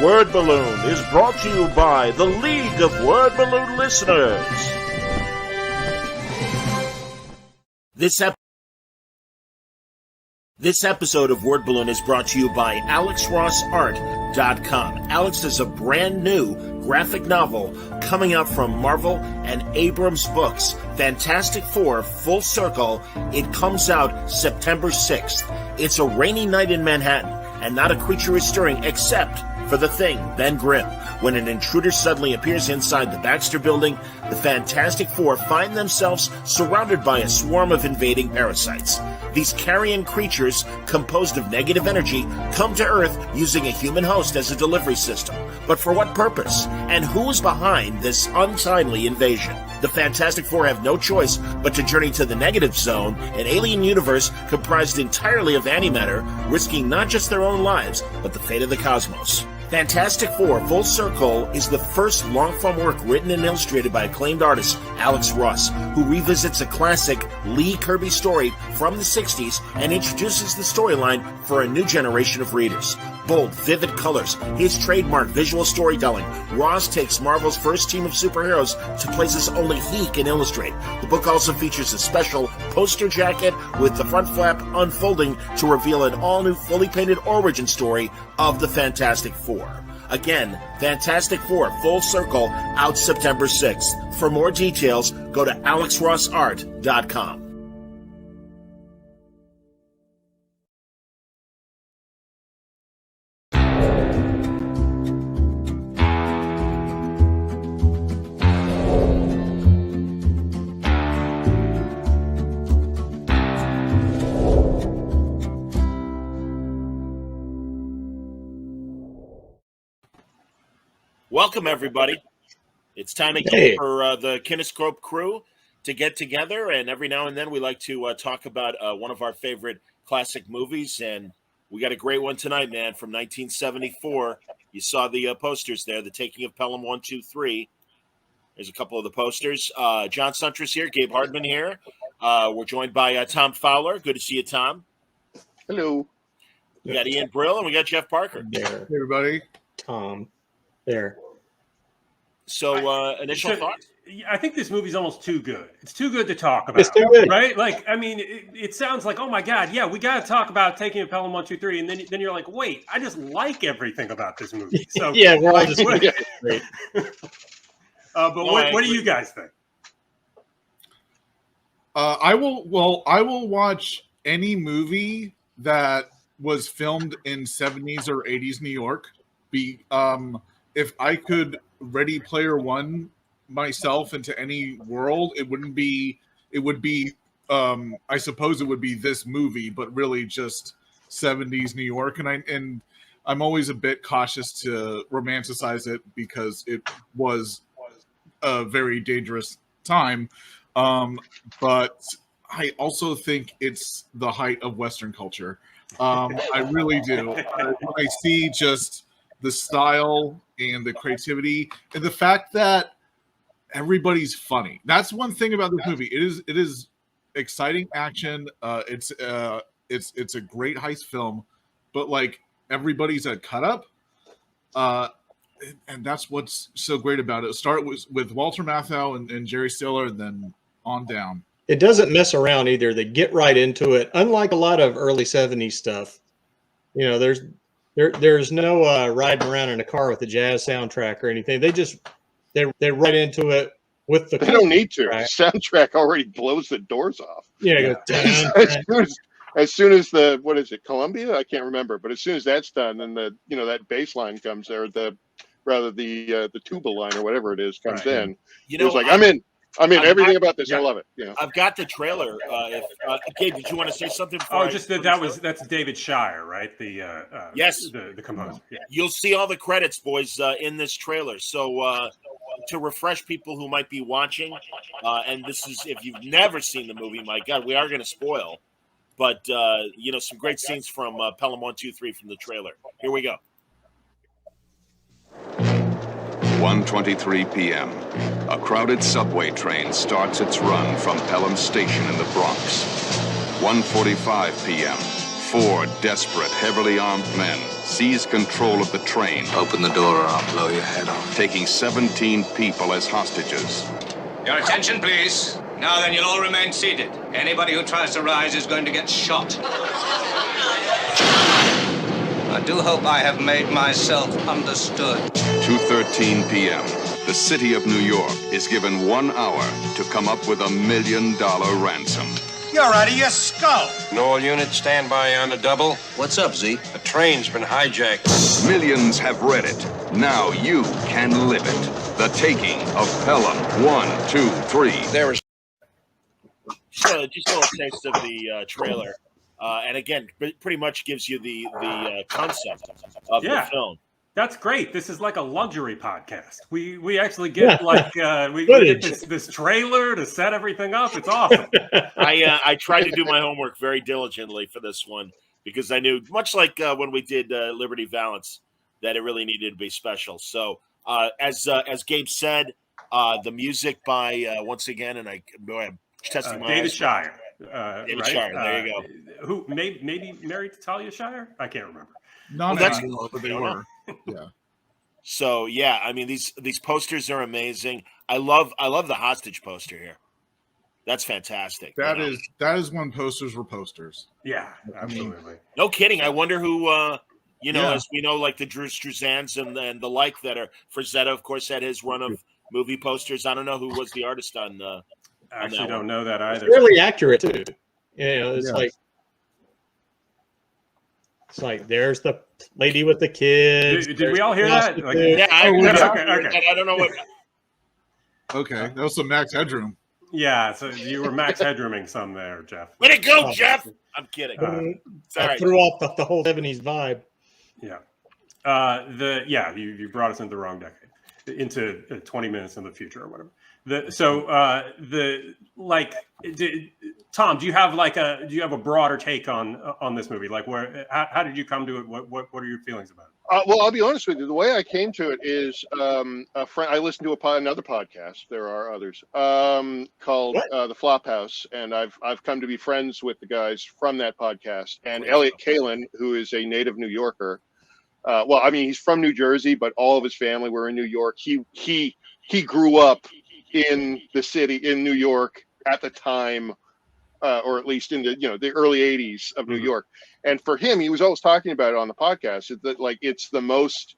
Word Balloon is brought to you by the League of Word Balloon Listeners. This episode of Word Balloon is brought to you by AlexRossArt.com. Alex is a brand new graphic novel coming out from Marvel and Abrams Books. Fantastic Four, Full Circle. It comes out September 6th. It's a rainy night in Manhattan, and not a creature is stirring except for the Thing, Ben Grimm. When an intruder suddenly appears inside the Baxter Building, the Fantastic Four find themselves surrounded by a swarm of invading parasites. These carrion creatures, composed of negative energy, come to Earth using a human host as a delivery system. But for what purpose? And who is behind this untimely invasion? The Fantastic Four have no choice but to journey to the Negative Zone, an alien universe comprised entirely of antimatter, risking not just their own lives, but the fate of the cosmos. Fantastic Four, Full Circle is the first long-form work written and illustrated by acclaimed artist Alex Ross, who revisits a classic Lee Kirby story from the 60s and introduces the storyline for a new generation of readers. Bold, vivid colors, his trademark visual storytelling, Ross takes Marvel's first team of superheroes to places only he can illustrate. The book also features a special poster jacket with the front flap unfolding to reveal an all-new, fully painted origin story of the Fantastic Four. Again, Fantastic Four, Full Circle, out September 6th. For more details, go to AlexRossArt.com. Welcome, everybody. It's time again for the Kinescope crew to get together, and every now and then we like to talk about one of our favorite classic movies, and we got a great one tonight, man, from 1974. You saw the posters there, The Taking of Pelham 1, 2, 3. There's a couple of the posters. John Suntress here, Gabe Hardman here. We're joined by Tom Fowler. Good to see you, Tom. Hello. We got Ian Brill, and we got Jeff Parker. There. Hey, everybody. Tom. There. So, initial thoughts? I think this movie's almost too good. It's too good to talk about. It's too good. Right? Like, I mean, it sounds like, oh my God, yeah, we got to talk about Taking a Pelham 1, 2, 3. And then you're like, wait, I just like everything about this movie. So, yeah, we're all just great. But what do you guys think? I will watch any movie that was filmed in 70s or 80s New York. If I could Ready Player One myself into any world, it would be I suppose it would be this movie, but really just 70s New York. And I'm always a bit cautious to romanticize it because it was a very dangerous time. But I also think it's the height of Western culture. I really do. When I see just the style and the creativity and the fact that everybody's funny. That's one thing about this movie. It is exciting action. It's a great heist film, but like everybody's a cut up. And that's what's so great about it. Start with Walter Mathau and Jerry Stiller, and then on down. It doesn't mess around either. They get right into it. Unlike a lot of early 70s stuff, you know, there's no riding around in a car with a jazz soundtrack or anything. They're right into it with the. They don't need to. The soundtrack already blows the doors off. Yeah. As soon as the, what is it, Columbia? I can't remember. But as soon as that's done, then that bass line comes there. The tuba line or whatever it is comes in. You know, it's like I'm in everything about this. Yeah. I love it. You know? I've got the trailer. Gabe, did you want to say something? That's David Shire, right? Yes, the composer. Yeah. You'll see all the credits, boys, in this trailer. So to refresh people who might be watching, and this is if you've never seen the movie, my God, we are going to spoil. But some great scenes from Pelham 1, 2, 3 from the trailer. Here we go. 1:23 p.m. A crowded subway train starts its run from Pelham Station in the Bronx. 1:45 p.m. 4 desperate, heavily armed men seize control of the train, Open the door or I'll blow your head off. taking 17 people as hostages. Your attention, please. Now then, you'll all remain seated. Anybody who tries to rise is going to get shot. I do hope I have made myself understood. 2:13 p.m. The city of New York is given 1 hour to come up with $1 million ransom. You're out of your skull. All units stand by on the double. What's up, Z? The train's been hijacked. Millions have read it. Now you can live it. The Taking of Pelham. 1, 2, 3. There was just a little taste of the trailer. And again, pretty much gives you the concept of the film. That's great. This is like a luxury podcast. We actually get we get this trailer to set everything up. It's awesome. I tried to do my homework very diligently for this one because I knew, much like when we did Liberty Valance, that it really needed to be special. So as Gabe said, the music by once again, and I'm testing my David eyes. Shire. David right? Shire. There you go. Who maybe married to Talia Shire? I can't remember. Not Well, anymore, but they were. Yeah. So yeah, I mean these posters are amazing. I love the hostage poster here. That's fantastic. That is when posters were posters. Yeah, absolutely. No kidding. I wonder who as we know, like the Drew Struzans and the like that are Frazetta, of course, had his run of movie posters. I don't know who was the artist on I actually don't know that either. It's really accurate too. It's like there's the lady with the kids. Did we all hear that? Yeah, okay. I don't know what. Okay, that was some Max Headroom. Yeah, so you were Max Headrooming some there, Jeff. Let it go, Jeff. I'm kidding. I threw off the whole 70s vibe. Yeah. You brought us into the wrong decade, into 20 minutes in the future or whatever. Tom, do you have a broader take on this movie? Like, how did you come to it? What are your feelings about it? Well, I'll be honest with you. The way I came to it is a friend. I listened to another podcast. There are others called The Flophouse, and I've come to be friends with the guys from that podcast. And Elliot Kalin, who is a native New Yorker. He's from New Jersey, but all of his family were in New York. He grew up in the city in New York at the time, or at least in the early 80s of New York. And for him, he was always talking about it on the podcast. It's the most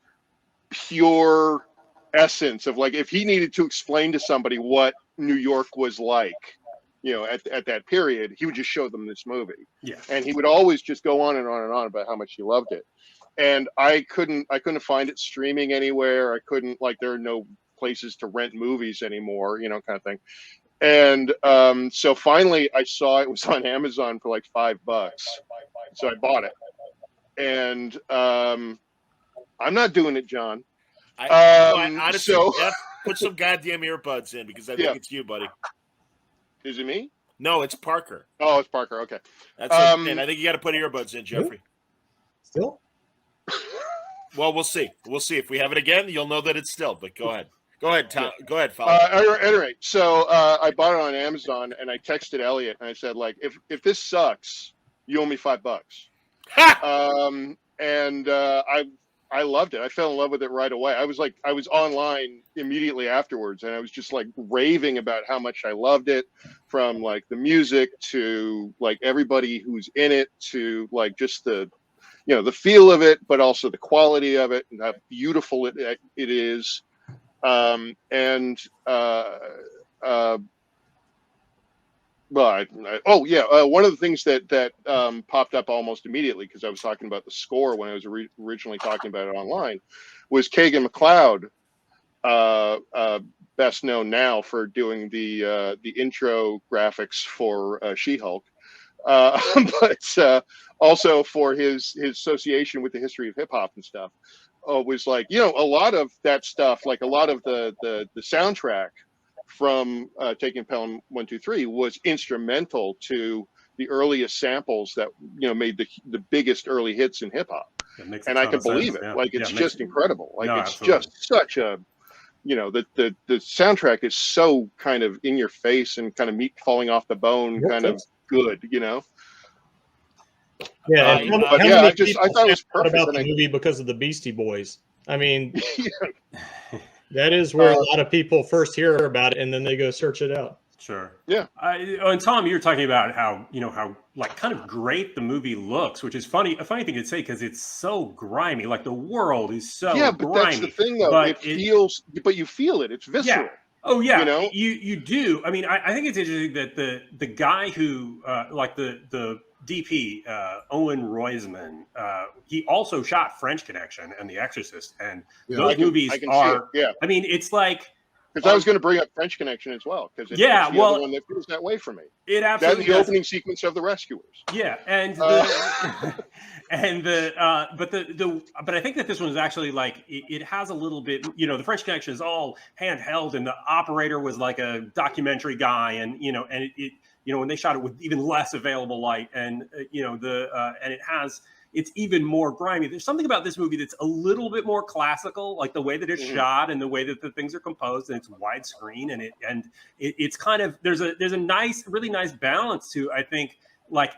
pure essence of, like, if he needed to explain to somebody what New York was like, at that period, he would just show them this movie. Yeah. And he would always just go on and on and on about how much he loved it. And I couldn't find it streaming anywhere. I couldn't, there are no places to rent movies anymore, kind of thing. And so finally I saw it was on Amazon for like $5. So I bought it. And I'm not doing it, John. Honestly, Jeff, put some goddamn earbuds in because I think it's you, buddy. Is it me? No, it's Parker. Oh, it's Parker. Okay. That's it. And I think you got to put earbuds in, Jeffrey. Still? Well, we'll see. We'll see. If we have it again, you'll know that it's still. But go ahead. Go ahead, Tom. Go ahead, follow. At any rate, so I bought it on Amazon, and I texted Elliot, and I said, if this sucks, you owe me $5. I loved it. I fell in love with it right away. I was online immediately afterwards, and I was just raving about how much I loved it, from the music to everybody who's in it to just the the feel of it, but also the quality of it and how beautiful it is. One of the things that popped up almost immediately, because I was talking about the score when I was originally talking about it online, was Kagan Mcleod, best known now for doing the intro graphics for She-Hulk, but also for his association with the history of hip hop and stuff. Was a lot of that stuff, a lot of the soundtrack from Taking Pelham 1, 2, 3 was instrumental to the earliest samples that made the biggest early hits in hip hop. And I can believe it. Yeah. It's just incredible. It's absolutely. Just such a the soundtrack is so kind of in your face and kind of meat falling off the bone, kind of good. Yeah, I thought it was perfect about the movie because of the Beastie Boys. I mean, that is where a lot of people first hear about it, and then they go search it out. Sure. Yeah. And Tom, you were talking about how like kind of great the movie looks, which is a funny thing to say because it's so grimy. Like the world is so but grimy. that's the thing, though. But you feel it. It's visceral. Yeah. Oh yeah, you know, you do. I mean, I think it's interesting that the guy who like the DP Owen Roizman, he also shot French Connection and The Exorcist, and those movies are. I mean, it's like. Because I was going to bring up French Connection as well, because it's the other one that feels that way for me. It absolutely That's the opening sequence of The Rescuers. Yeah, and but I think that this one is actually like it has a little bit. The French Connection is all handheld, and the operator was like a documentary guy, and it when they shot it with even less available light, and and it has. It's even more grimy. There's something about this movie that's a little bit more classical, like the way that it's shot and the way that the things are composed, and it's widescreen, and it's kind of there's a really nice balance to, I think, like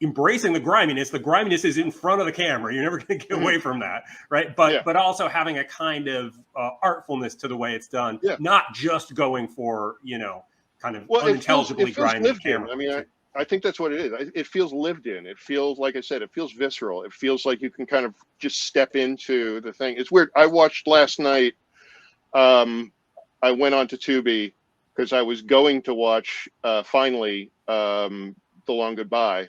embracing the griminess. The griminess is in front of the camera. You're never going to get away from that, right? But also having a kind of artfulness to the way it's done, not just going for kind of unintelligibly grimy camera. I mean, I think that's what it is. It feels lived in. It feels, like I said, it feels visceral. It feels like you can kind of just step into the thing. It's weird. I watched last night. I went on to Tubi because I was going to watch finally The Long Goodbye,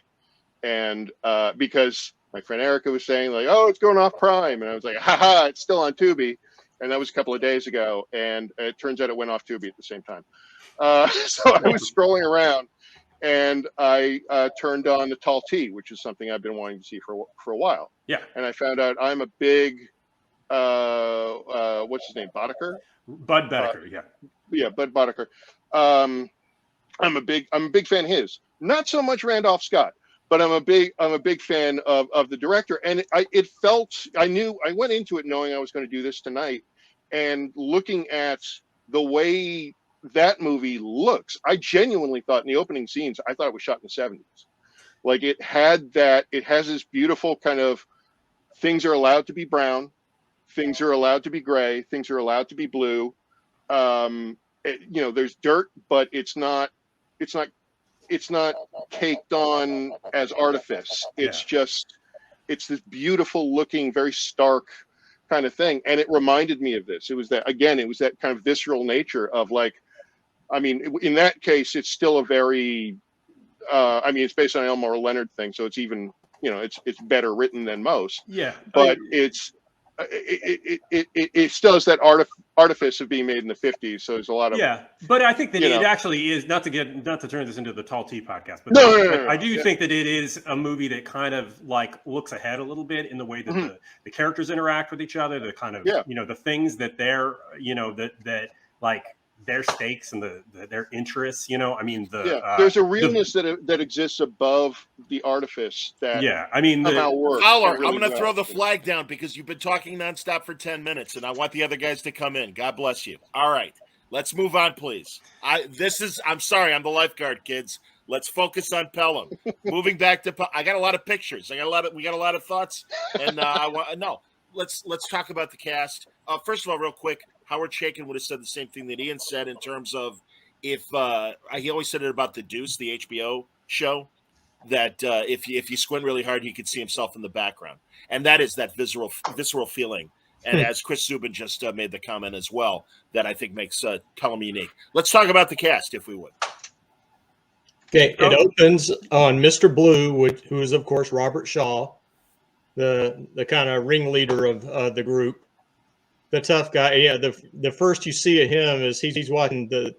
and because my friend Erica was saying like, "Oh, it's going off Prime," and I was like, "Haha, it's still on Tubi," and that was a couple of days ago. And it turns out it went off Tubi at the same time. So I was scrolling around. And I turned on the Tall T, which is something I've been wanting to see for a while. Yeah. And I found out I'm a big, what's his name, Boddicker? Bud Boddicker, yeah. Yeah, Bud Boddicker. I'm a big fan of his. Not so much Randolph Scott, but I'm a big fan of the director. And I went into it knowing I was going to do this tonight, and looking at the way that movie looks, I genuinely thought in the opening scenes, I thought it was shot in the 70s. Like it has this beautiful kind of things are allowed to be brown, things are allowed to be gray, things are allowed to be blue. There's dirt, but it's not caked on as artifice. It's this beautiful looking, very stark kind of thing. And it reminded me of this. It was that kind of visceral nature of like, I mean, in that case, it's still a very, it's based on an Elmore Leonard thing, so it's even, it's better written than most. Yeah, but it still has that artifice of being made in the 50s. So there's a lot of But I think that it actually is not to turn this into the Tall T podcast, but I do think that it is a movie that kind of like looks ahead a little bit in the way that the characters interact with each other, the kind of the things that they're that like their stakes and their interests, there's a realness that exists above the artifice that somehow works. Fowler, really I'm going to throw the flag down because you've been talking nonstop for 10 minutes, and I want the other guys to come in. God bless you. All right, let's move on, please. I'm sorry, I'm the lifeguard, kids. Let's focus on Pelham. Moving back to, I got a lot of pictures. We got a lot of thoughts, and let's talk about the cast. First of all, real quick. Howard Chaykin would have said the same thing that Ian said in terms of if he always said it about The Deuce, the HBO show, that if you squint really hard, he could see himself in the background. And that is that visceral feeling. And as Chris Zubin just made the comment as well, that I think makes Pelham unique. Let's talk about the cast, if we would. Okay, it opens on Mr. Blue, who is, of course, Robert Shaw, the kind of ringleader of the group. The tough guy, the first you see of him is he's watching the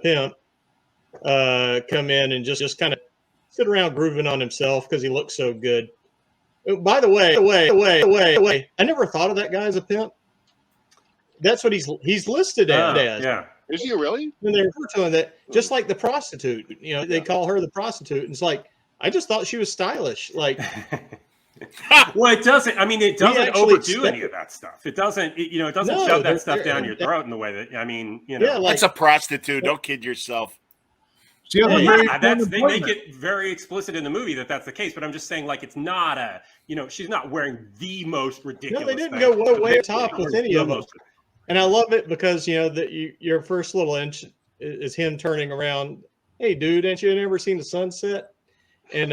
pimp come in and just kind of sit around grooving on himself because he looks so good. By the way, I never thought of that guy as a pimp. That's what he's listed as. Yeah, is he really? And they refer to him that just like the prostitute. They call her the prostitute. And it's like I just thought she was stylish. Like. Well, it doesn't. I mean, it doesn't overdo any of that stuff. It doesn't. It doesn't shove that stuff down your throat in the way that. I mean, that's a prostitute. Don't kid yourself. She has a very they make it very explicit in the movie that that's the case. But I'm just saying, like, it's not a, she's not wearing the most ridiculous. No, they didn't go way top with any of them. And I love it because your first little inch is him turning around. Hey, dude, ain't you never seen the sunset? And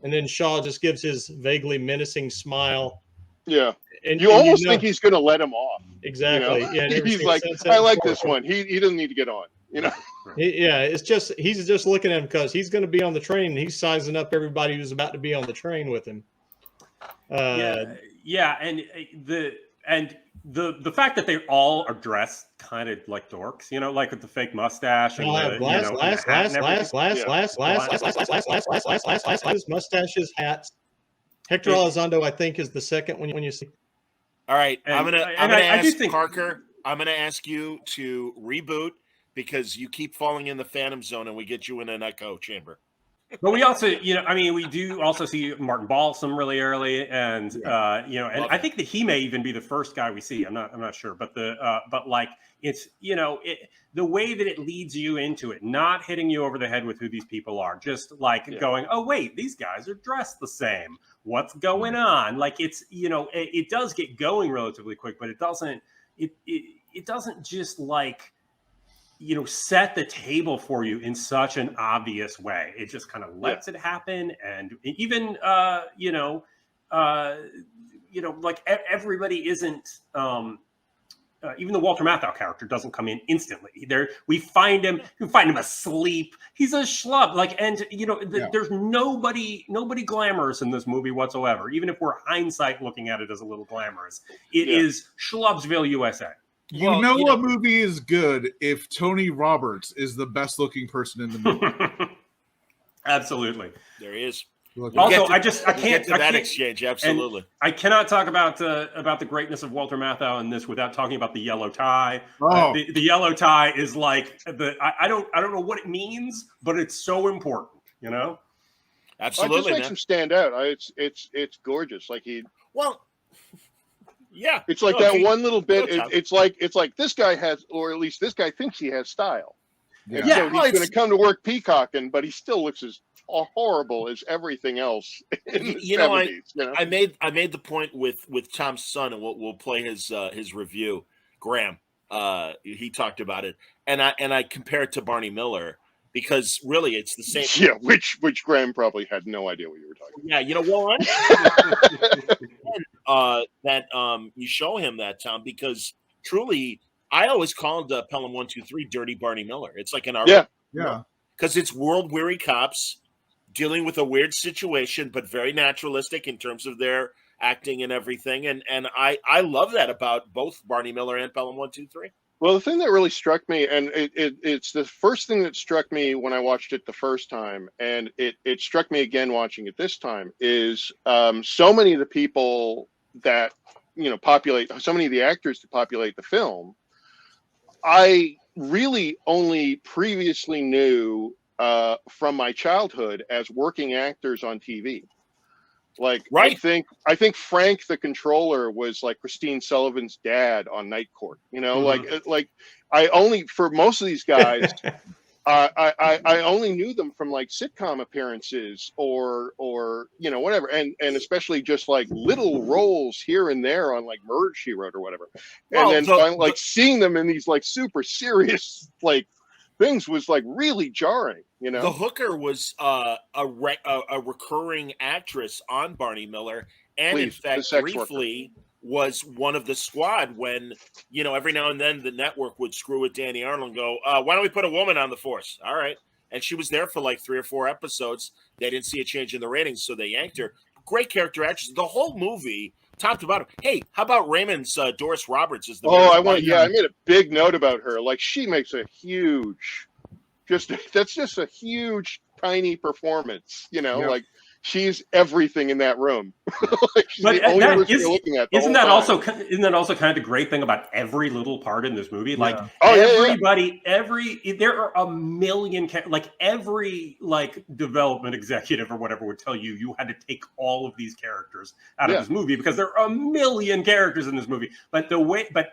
then Shaw just gives his vaguely menacing smile. Yeah, and you almost think he's going to let him off. Exactly. Yeah, he's like, I like this one. He doesn't need to get on. It's just he's just looking at him because he's going to be on the train and he's sizing up everybody who's about to be on the train with him. And the fact that they all are dressed kind of like dorks, like with the fake mustache and mustaches, hats. Hector Elizondo, I think, is the second when you see. All right, I'm gonna ask Parker. I'm gonna ask you to reboot because you keep falling in the Phantom Zone, and we get you in an echo chamber. But we also, we do also see Martin Balsam really early, and and I think that he may even be the first guy we see. I'm not sure, but it's the way that it leads you into it, not hitting you over the head with who these people are, just going, oh wait, these guys are dressed the same. What's going on? Like it's it does get going relatively quick, but it doesn't just set the table for you in such an obvious way. It just kind of lets it happen. And even, everybody isn't, even the Walter Mathau character doesn't come in instantly. We find him asleep. He's a schlub. There's nobody glamorous in this movie whatsoever. Even if we're hindsight looking at it as a little glamorous, it is Schlubsville, USA. A movie is good if Tony Roberts is the best looking person in the movie. Absolutely. There he is. Also, I can't exchange. Absolutely. I cannot talk about the greatness of Walter Mathau in this without talking about the yellow tie. The yellow tie is like I don't know what it means, but it's so important, Absolutely. It just makes him stand out. It's gorgeous. Yeah, it's like one little bit. It's like this guy has, or at least this guy thinks he has style. Yeah, so he's going to come to work peacocking, but he still looks as horrible as everything else. In the 70s, I made the point with Tom's son, and we'll play his review. Graham, he talked about it, and I compare it to Barney Miller because really it's the same. Yeah, which Graham probably had no idea what you were talking about. That you show him that, Tom, because truly I always called Pelham 123 Dirty Barney Miller. It's like an art, because it's world weary cops dealing with a weird situation, but very naturalistic in terms of their acting and everything. And I love that about both Barney Miller and Pelham 123. Well, the thing that really struck me, and it's the first thing that struck me when I watched it the first time, and it struck me again watching it this time, is so many of the people that populate, so many of the actors that populate the film, I really only previously knew from my childhood as working actors on TV. I think Frank the controller was like Christine Sullivan's dad on Night Court. I only, for most of these guys, I only knew them from like sitcom appearances or whatever, and especially just like little roles here and there on like Murder, She Wrote or whatever, and then seeing them in these like super serious things was like really jarring. The hooker was a recurring actress on Barney Miller, and in fact briefly was one of the squad when, every now and then the network would screw with Danny Arnold and go, why don't we put a woman on the force? All right. And she was there for like 3 or 4 episodes. They didn't see a change in the ratings, so they yanked her. Great character actress. The whole movie, top to bottom. Hey, how about Raymond's Doris Roberts? I made a big note about her. Like, she makes a huge, that's just a huge, tiny performance, she's everything in that room. But isn't that also kind of the great thing about every little part in this movie? There are a million, every development executive or whatever would tell you had to take all of these characters out of this movie because there are a million characters in this movie. But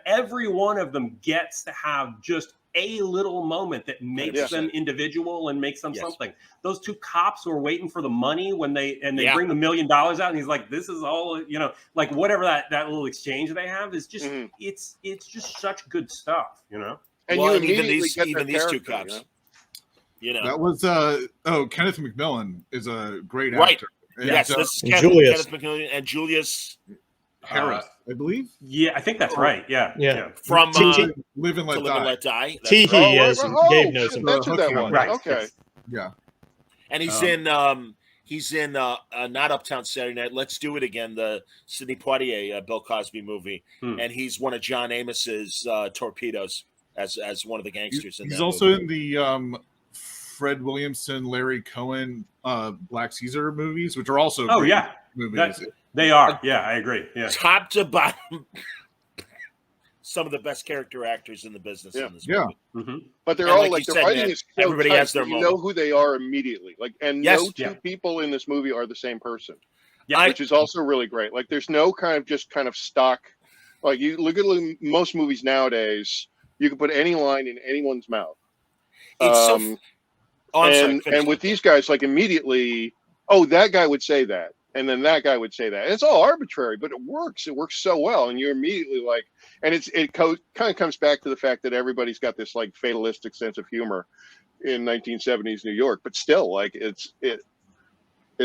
every one of them gets to have just a little moment that makes them individual and makes them something. Those two cops who are waiting for the money when they bring the $1 million out, and he's like, "This is all," like whatever that little exchange they have is just it's just such good stuff, And even these two cops. That was Kenneth McMillan is a great actor. And, this is Kenneth McMillan and Julius Harris, I believe. Yeah, I think that's right. Yeah. From Live and Let Die. Teehee, as Gabe knows him. That's that one. Right. Okay. Yeah. And he's in not Uptown Saturday Night. Let's Do It Again, the Sidney Poitier Bill Cosby movie, and he's one of John Amos's torpedoes as one of the gangsters in that. He's also in the Fred Williamson, Larry Cohen, Black Caesar movies, which are also movies. They are. Yeah, I agree. Yeah. Top to bottom, some of the best character actors in the business in this movie. Mm-hmm. But they're all like the writing is so everybody tight, has their moment. know who they are immediately. Like, and no two people in this movie are the same person. Yeah, which is also really great. Like, there's no kind of stock. Like, you look at most movies nowadays, you can put any line in anyone's mouth. It's and with these guys, like, immediately, that guy would say that. And then that guy would say that. And it's all arbitrary, but it works. It works so well. And you're immediately like, and it kind of comes back to the fact that everybody's got this like fatalistic sense of humor in 1970s New York, but still, like, it's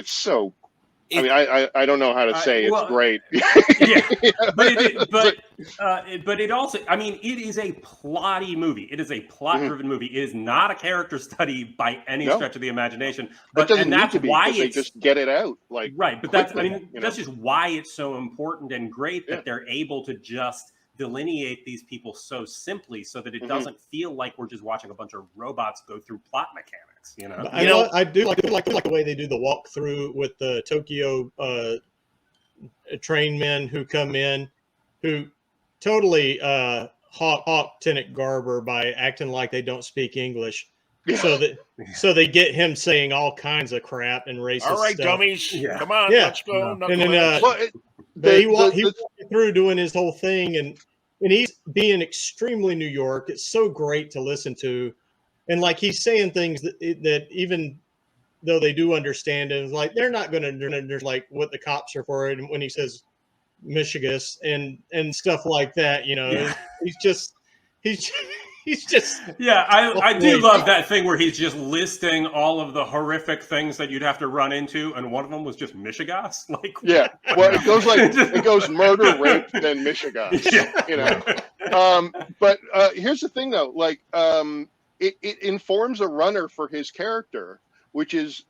so. I mean, I don't know how to say it's great. But it also, I mean, it is a plotty movie. It is a plot-driven movie. It is not a character study by any stretch of the imagination. But and that's why they just get it out, like, right. But quickly, that's just why it's so important and great that they're able to just delineate these people so simply, so that it doesn't feel like we're just watching a bunch of robots go through plot mechanics. I do like the way they do the walkthrough with the Tokyo train men who come in, who totally hawk Tenant Garber by acting like they don't speak English, so they get him saying all kinds of crap and racist stuff. All right, dummies, come on, let's go. And then he walked through doing his whole thing, and he's being extremely New York. It's so great to listen to, and like he's saying things that even though they do understand it, like they're not going to understand like what the cops are for. And when he says Michigas and stuff like that, he's just. I do love that thing where he's just listing all of the horrific things that you'd have to run into, and one of them was just Michigas. Like, well, it goes murder, rape, then Michigas. But here's the thing, though, like, it informs a runner for his character, which is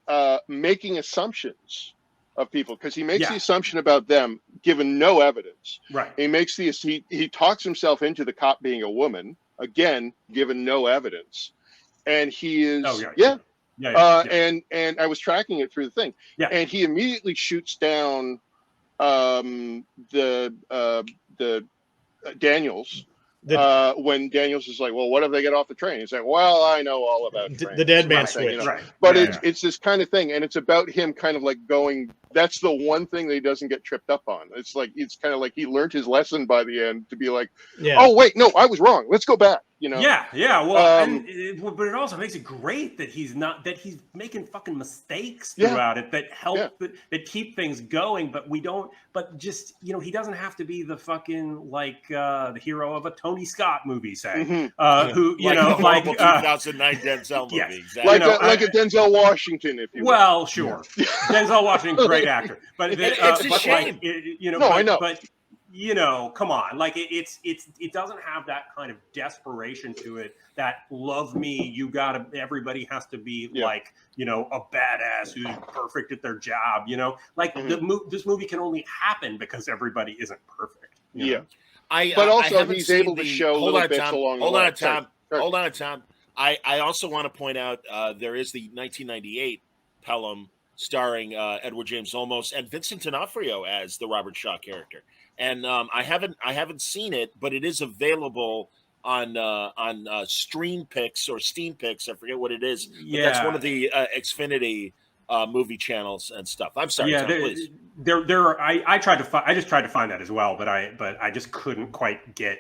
making assumptions of people, because he makes the assumption about them given no evidence. Right. He talks himself into the cop being a woman. Again, given no evidence, and he is and I was tracking it through the thing, and he immediately shoots down the Daniels when Daniels is like, well, what if they get off the train? He's like, well, I know all about trains. The dead man switch, but it's this kind of thing, and it's about him kind of like going. That's the one thing that he doesn't get tripped up on. It's kind of like he learned his lesson by the end to be like, oh wait, no, I was wrong. Let's go back. Well, but it also makes it great that he's making fucking mistakes throughout it that help that keep things going. But we don't. But just he doesn't have to be the fucking like the hero of a Tony Scott movie, say, who like 2009 Denzel movie, exactly. Like a Denzel Washington, if you will. Well, sure, Denzel Washington, great actor, but it's a shame. I know. But come on, like it doesn't have that kind of desperation to it. That love me, everybody has to be like a badass who's perfect at their job. Like this movie can only happen because everybody isn't perfect. But also he's able to show little bits along the way. Hold on, Tom. I also want to point out there is the 1998 Pelham starring Edward James Olmos and Vincent D'Onofrio as the Robert Shaw character. And I haven't seen it, but it is available on StreamPix or SteamPix. I forget what it is. But that's one of the Xfinity movie channels and stuff. I'm sorry, Tom, please. I just tried to find that as well, but I just couldn't quite get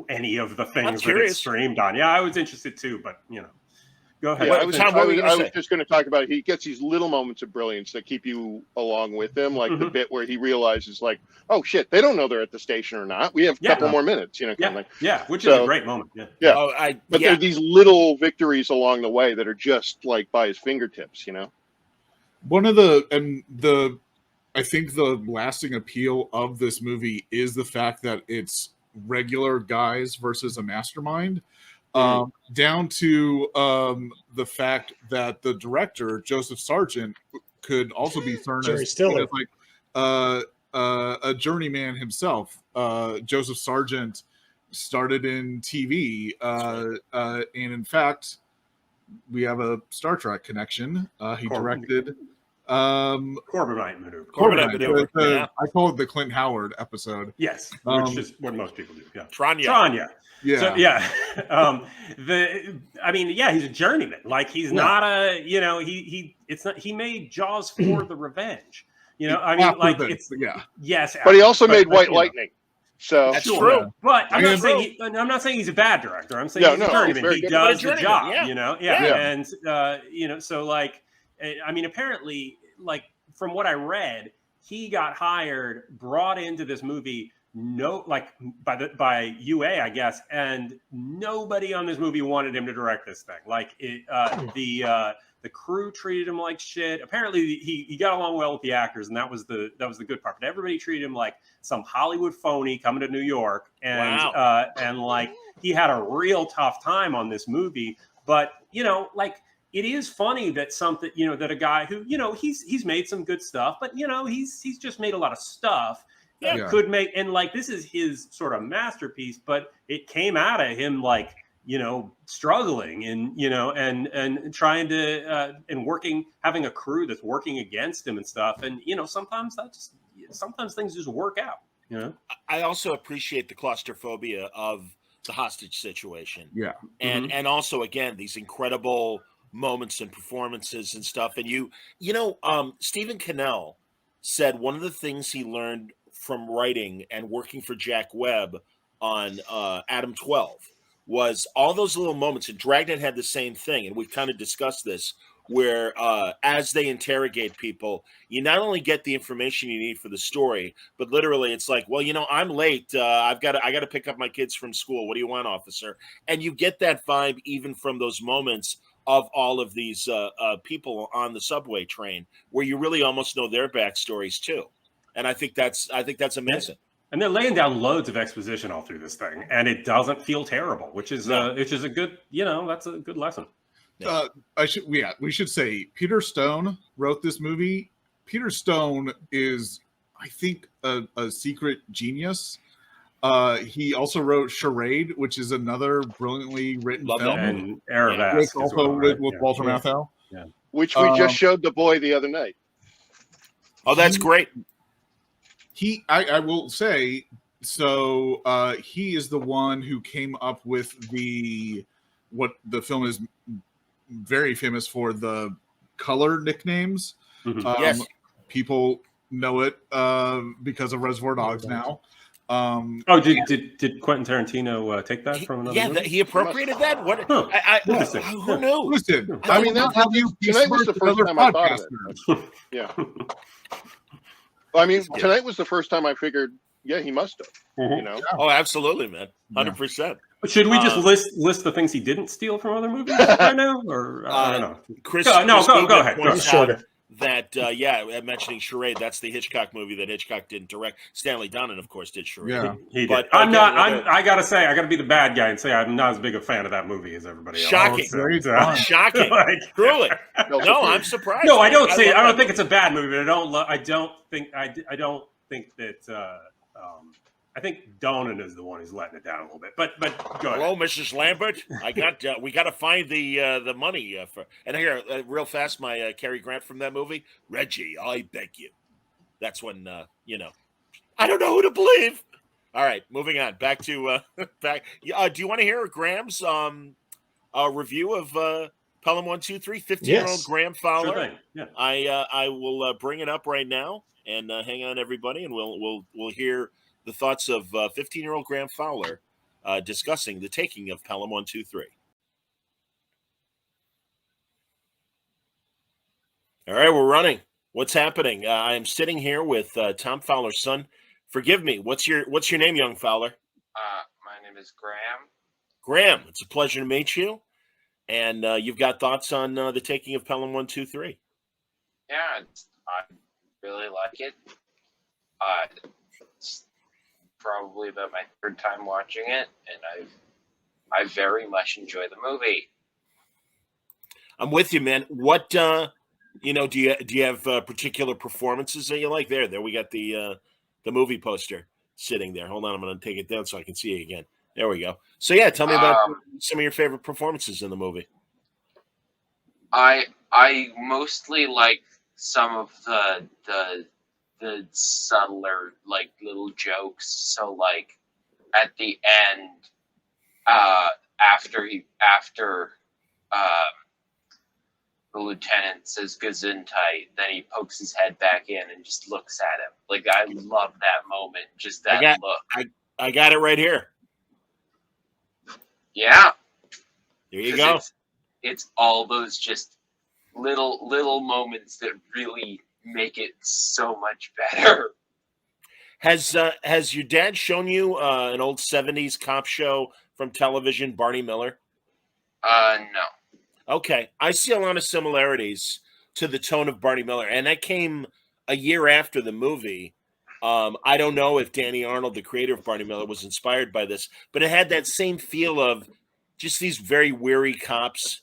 any of the things that it streamed on. Yeah, I was interested too, but go ahead. Yeah, I was just going to talk about it. He gets these little moments of brilliance that keep you along with him, like the bit where he realizes, like, oh shit, they don't know they're at the station or not. We have a couple more minutes, kind of thing. Which is a great moment. There are these little victories along the way that are just like by his fingertips. One of I think the lasting appeal of this movie is the fact that it's regular guys versus a mastermind, down to the fact that the director, Joseph Sargent, could also be termed as a journeyman himself. Joseph Sargent started in TV, and in fact, we have a Star Trek connection. He directed... Corbomite maneuver. I call it the Clint Howard episode. Yes, which is what most people do. Yeah, Tranya. Yeah. So, he's a journeyman. Like he's not a, he made Jaws for the revenge. Yes. But he also made White Lightning. So that's true. But I'm not saying he's a bad director. I'm saying he's a journeyman. He does the job. And so like. I mean, apparently, like from what I read, he got hired, brought into this movie, by UA, I guess, and nobody on this movie wanted him to direct this thing. Like the crew treated him like shit. Apparently, he got along well with the actors, and that was the good part. But everybody treated him like some Hollywood phony coming to New York, and like he had a real tough time on this movie. But it is funny that that a guy who, he's made some good stuff, but he's just made a lot of stuff that could make, and like, this is his sort of masterpiece, but it came out of him like, struggling and, and trying to, and working, having a crew that's working against him and stuff. And, sometimes things just work out, I also appreciate the claustrophobia of the hostage situation. Yeah. And also, again, these incredible moments and performances and stuff. And Stephen Cannell said one of the things he learned from writing and working for Jack Webb on Adam 12 was all those little moments. And Dragnet had the same thing, and we've kind of discussed this, where as they interrogate people, you not only get the information you need for the story, but literally it's like, well, I'm late. I got to pick up my kids from school. What do you want, officer? And you get that vibe even from those moments of all of these people on the subway train, where you really almost know their backstories too. And I think that's amazing. And they're laying down loads of exposition all through this thing, and it doesn't feel terrible, which is a good, that's a good lesson. We should say Peter Stone wrote this movie. Peter Stone is, I think, a secret genius. He also wrote Charade, which is another brilliantly written film. And Arabesque. Also with Walter Mathau. Yeah. Which we just showed the boy the other night. Oh, that's great. I will say, so he is the one who came up with what the film is very famous for, the color nicknames. Yes. People know it because of Reservoir Dogs now. Did Quentin Tarantino take that from another movie? He appropriated that? What? Who knew? Listen, I mean, tonight was the first time I thought of it. Yeah. I mean, tonight was the first time I figured, he must have. Oh, absolutely, man. 100%. Should we just list the things he didn't steal from other movies right now? Or I don't know. Chris, go ahead. That mentioning Charade, that's the Hitchcock movie that Hitchcock didn't direct. Stanley Donen, of course, did Charade. Yeah, he did. But I gotta be the bad guy and say I'm not as big a fan of that movie as everybody else. Shocking. Truly. No, I'm surprised. No, I don't say. I don't think it's a bad movie. But I don't think that. I think Donen is the one who's letting it down a little bit. But go ahead. Hello, Mrs. Lambert. We got to find the money for. And here, real fast, my Cary Grant from that movie, Reggie. I beg you. That's when I don't know who to believe. All right, moving on. Back to back. Do you want to hear Graham's review of Pelham 123, 15-year-old Yes. Graham Fowler. Sure thing. Yeah. I will bring it up right now, and hang on, everybody, and we'll hear the thoughts of 15-year-old Graham Fowler discussing the taking of Pelham 123. All right, we're running. What's happening? I am sitting here with Tom Fowler's son. Forgive me. What's your name, young Fowler? My name is Graham. Graham. It's a pleasure to meet you. And you've got thoughts on the taking of Pelham 123. Yeah, I really like it. It's probably about my third time watching it, and I very much enjoy the movie. I'm with you, man. What do you have particular performances that you like? There we got the movie poster sitting there. Hold on, I'm going to take it down so I can see it again. There we go. So yeah, tell me about some of your favorite performances in the movie. I mostly like some of the subtler, like, little jokes. So, like, at the end, after the lieutenant says Gesundheit, then he pokes his head back in and just looks at him. Like, I love that moment. Just that look. I got it right here. Yeah. There you go. It's all those just little moments that really make it so much better. Has your dad shown you an old 70s cop show from television, Barney Miller? No. Okay. I see a lot of similarities to the tone of Barney Miller, and that came a year after the movie. I don't know if Danny Arnold, the creator of Barney Miller, was inspired by this, but it had that same feel of just these very weary cops,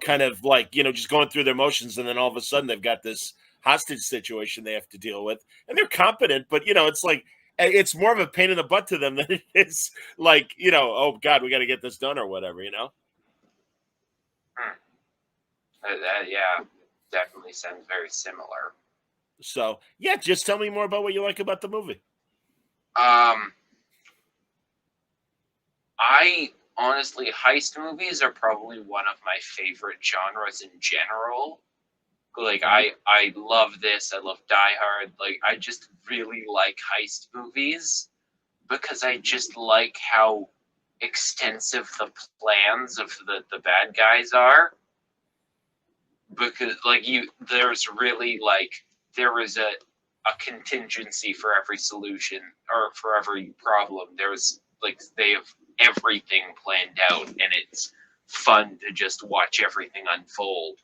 kind of like, just going through their motions, and then all of a sudden they've got this hostage situation they have to deal with, and they're competent, but it's like it's more of a pain in the butt to them than it is like, oh God, we got to get this done or whatever, Yeah, definitely sounds very similar. So yeah, just tell me more about what you like about the movie. I honestly, heist movies are probably one of my favorite genres in general. Like, I love this. I love Die Hard. Like, I just really like heist movies because I just like how extensive the plans of the bad guys are. Because, like, there's really, like, there is a contingency for every solution or for every problem. There's, like, they have everything planned out, and it's fun to just watch everything unfold.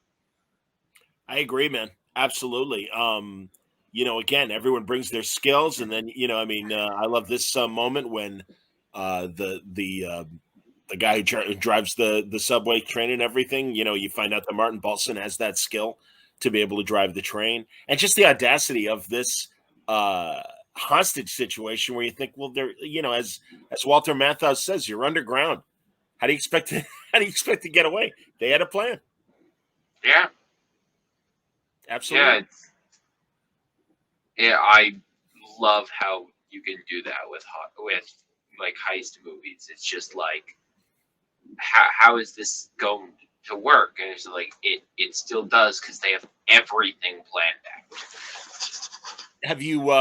I agree, man. Absolutely. Again, everyone brings their skills, and then I love this moment when the guy who drives the subway train and everything. You find out that Martin Balsam has that skill to be able to drive the train, and just the audacity of this hostage situation where you think, well, there, as Walter Mathau says, you're underground. How do you expect to get away? They had a plan. Yeah. Absolutely. Yeah, I love how you can do that with like heist movies. It's just like, how is this going to work? And it's like it still does because they have everything planned out. Have you,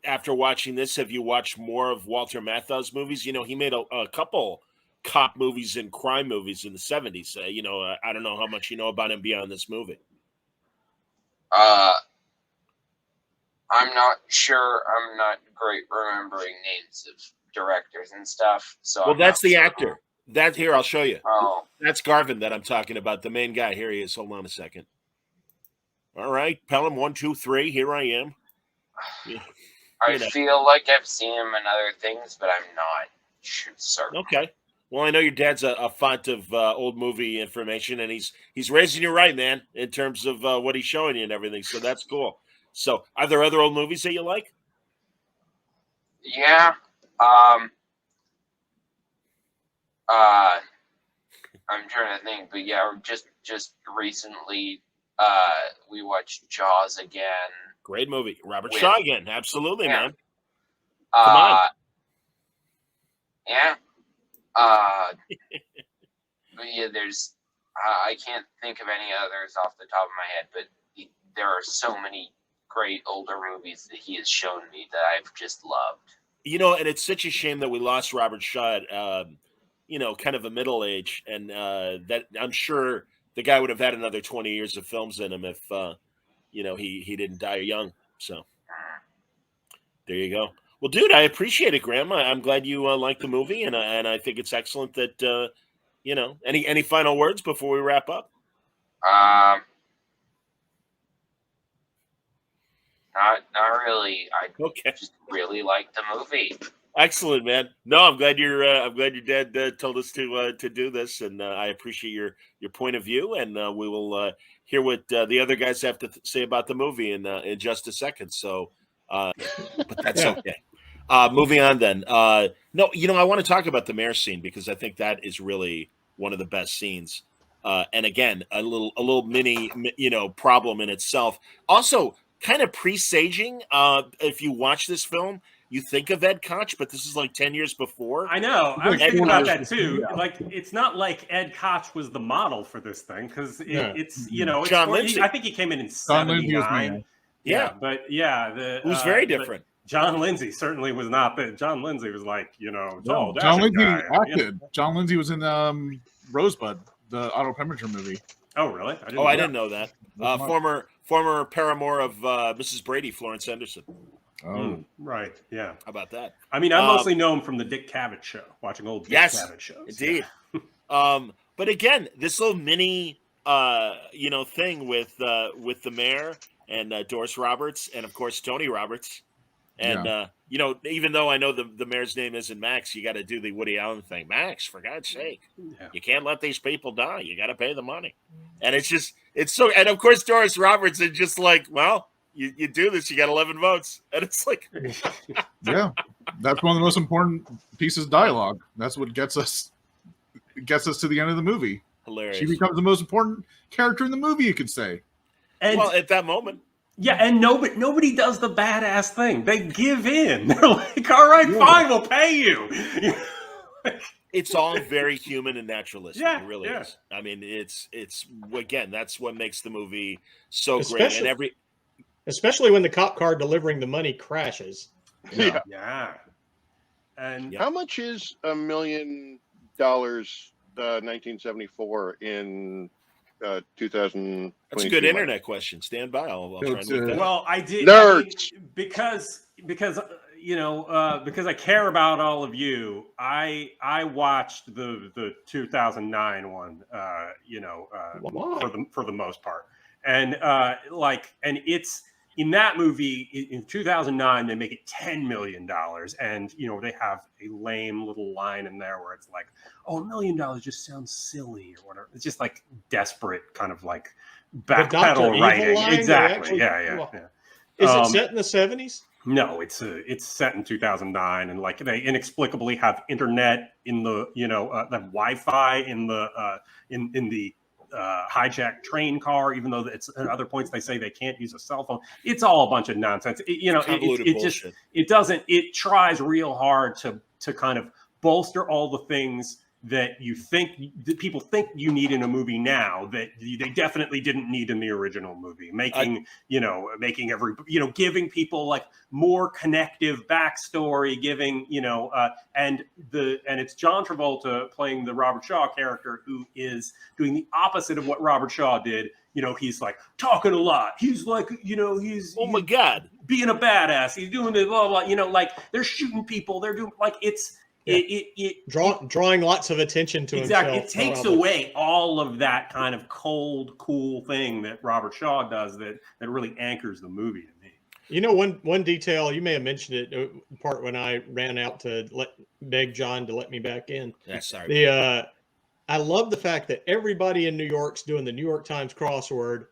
after watching this, have you watched more of Walter Mathau's movies? He made a couple cop movies and crime movies in the 70s. I don't know how much you know about him beyond this movie. I'm not sure. I'm not great remembering names of directors and stuff. So well, that's the actor. That here, I'll show you. Oh, that's Garvin that I'm talking about. The main guy. Here he is. Hold on a second. All right, Pelham 123. Here I am. Yeah. I feel like I've seen him in other things, but I'm not certain. Okay. Well, I know your dad's a font of old movie information, and he's raising you right, man, in terms of what he's showing you and everything. So that's cool. So, are there other old movies that you like? Yeah. I'm trying to think, but yeah, just recently, we watched Jaws again. Great movie, Robert Shaw again. Absolutely, yeah. Man. Come on. Yeah. But yeah, there's I can't think of any others off the top of my head, but there are so many great older movies that he has shown me that I've just loved. And it's such a shame that we lost Robert Shaw at, kind of a middle age, and that I'm sure the guy would have had another 20 years of films in him if, he didn't die young. So there you go. Well, dude, I appreciate it, Graham. I'm glad you like the movie, and I think it's excellent that, any final words before we wrap up? Not really. I just really like the movie. Excellent, man. No, I'm glad your dad told us to do this, and I appreciate your point of view, and we will hear what the other guys have to say about the movie in just a second. So, but that's okay. Moving on then. No, I want to talk about the mayor scene because I think that is really one of the best scenes. And again, a little mini, problem in itself. Also, kind of presaging. If you watch this film, you think of Ed Koch, but this is like 10 years before. I know. I was thinking about that too. Yeah. Like, it's not like Ed Koch was the model for this thing because it's it's John Lindsay. I think he came in 79. Yeah, but it was very different. John Lindsay certainly was not. But John Lindsay was like, tall. John Lindsay guy, acted. John Lindsay was in Rosebud, the Otto Preminger movie. Oh, really? I didn't know that. Former paramour of Mrs. Brady, Florence Henderson. Oh, right. Yeah. How about that? I mean, I mostly know him from the Dick Cavett show, watching old Dick Cavett shows. Indeed. Yeah. But again, this little mini, thing with the mayor and Doris Roberts and of course Tony Roberts, and even though I know the mayor's name isn't Max, you got to do the Woody Allen thing. Max, for God's sake, you can't let these people die. You got to pay the money, and it's so. And of course, Doris Roberts is just like, well. You do this, you got 11 votes. And it's like... Yeah, that's one of the most important pieces of dialogue. That's what gets us to the end of the movie. Hilarious. She becomes the most important character in the movie, you could say. And, well, at that moment. Yeah, and nobody does the badass thing. They give in. They're like, all right, fine, we'll pay you. It's all very human and naturalistic. Yeah, it really is. I mean, it's again, that's what makes the movie so great. And especially when the cop car delivering the money crashes. Yeah. And how much is $1 million 1974 in 2000? That's a good internet question. Stand by. I'll try and look that up. Well, I did nerds because I care about all of you. I watched the 2009 one. For the most part, and it's. In that movie, in 2009, they make it $10 million. And, they have a lame little line in there where it's like, oh, $1 million just sounds silly or whatever. It's just like desperate kind of like backpedal writing. Exactly. Yeah. Is it set in the 70s? No, it's set in 2009. And like they inexplicably have internet in the, the Wi-Fi in the, in the, hijacked train car, even though it's at other points they say they can't use a cell phone. It's all a bunch of nonsense. It tries real hard to kind of bolster all the things that people think you need in a movie now that they definitely didn't need in the original movie. Giving people like more connective backstory, and it's John Travolta playing the Robert Shaw character who is doing the opposite of what Robert Shaw did. He's like talking a lot. He's like, he's oh my God, being a badass. He's doing the blah blah. Like they're shooting people. They're doing like it's. Yeah. Drawing lots of attention to himself. It takes away all of that kind of cold, cool thing that Robert Shaw does that really anchors the movie to me. One detail, you may have mentioned it part when I ran out to beg John to let me back in. Yeah, sorry. I love the fact that everybody in New York's doing the New York Times crossword.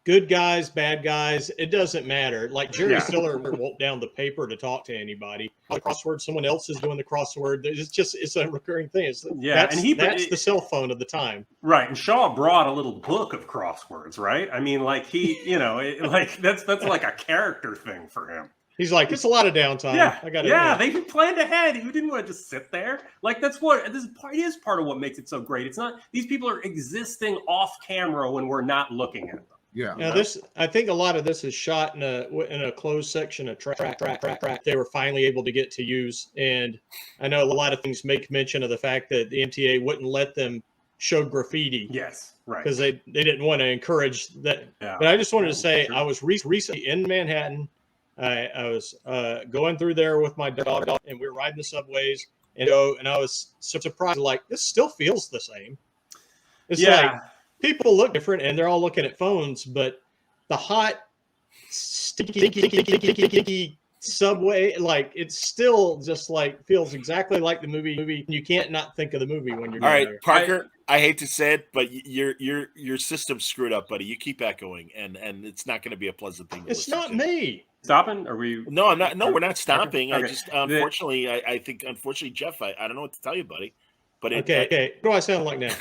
Good guys, bad guys, it doesn't matter. Like Jerry Stiller won't down the paper to talk to anybody. The crossword, someone else is doing the crossword. It's a recurring thing. That's the cell phone of the time. Right. And Shaw brought a little book of crosswords, right? I mean, like that's like a character thing for him. He's like, it's a lot of downtime. Yeah, I got it. Yeah, they planned ahead. Who didn't want to just sit there? Like this is part of what makes it so great. It's not these people are existing off camera when we're not looking at them. Yeah. Now I think a lot of this is shot in a closed section of track. They were finally able to get to use, and I know a lot of things make mention of the fact that the MTA wouldn't let them show graffiti. Yes, right. Because they didn't want to encourage that. Yeah. But I just wanted to say I was recently in Manhattan. I was going through there with my dog, and we were riding the subways, and I was surprised. Like, this still feels the same. It's like people look different, and they're all looking at phones, but the hot, sticky subway, like, it's still just like feels exactly like the movie. You can't not think of the movie when you're all right, there. Parker. I hate to say it, but your system's screwed up, buddy. You keep echoing, and it's not going to be a pleasant thing. It's not me. Stopping? Are we? No, I'm not. No, we're not stopping. Okay. I just unfortunately, I think Jeff, I don't know what to tell you, buddy. But okay. What do I sound like now?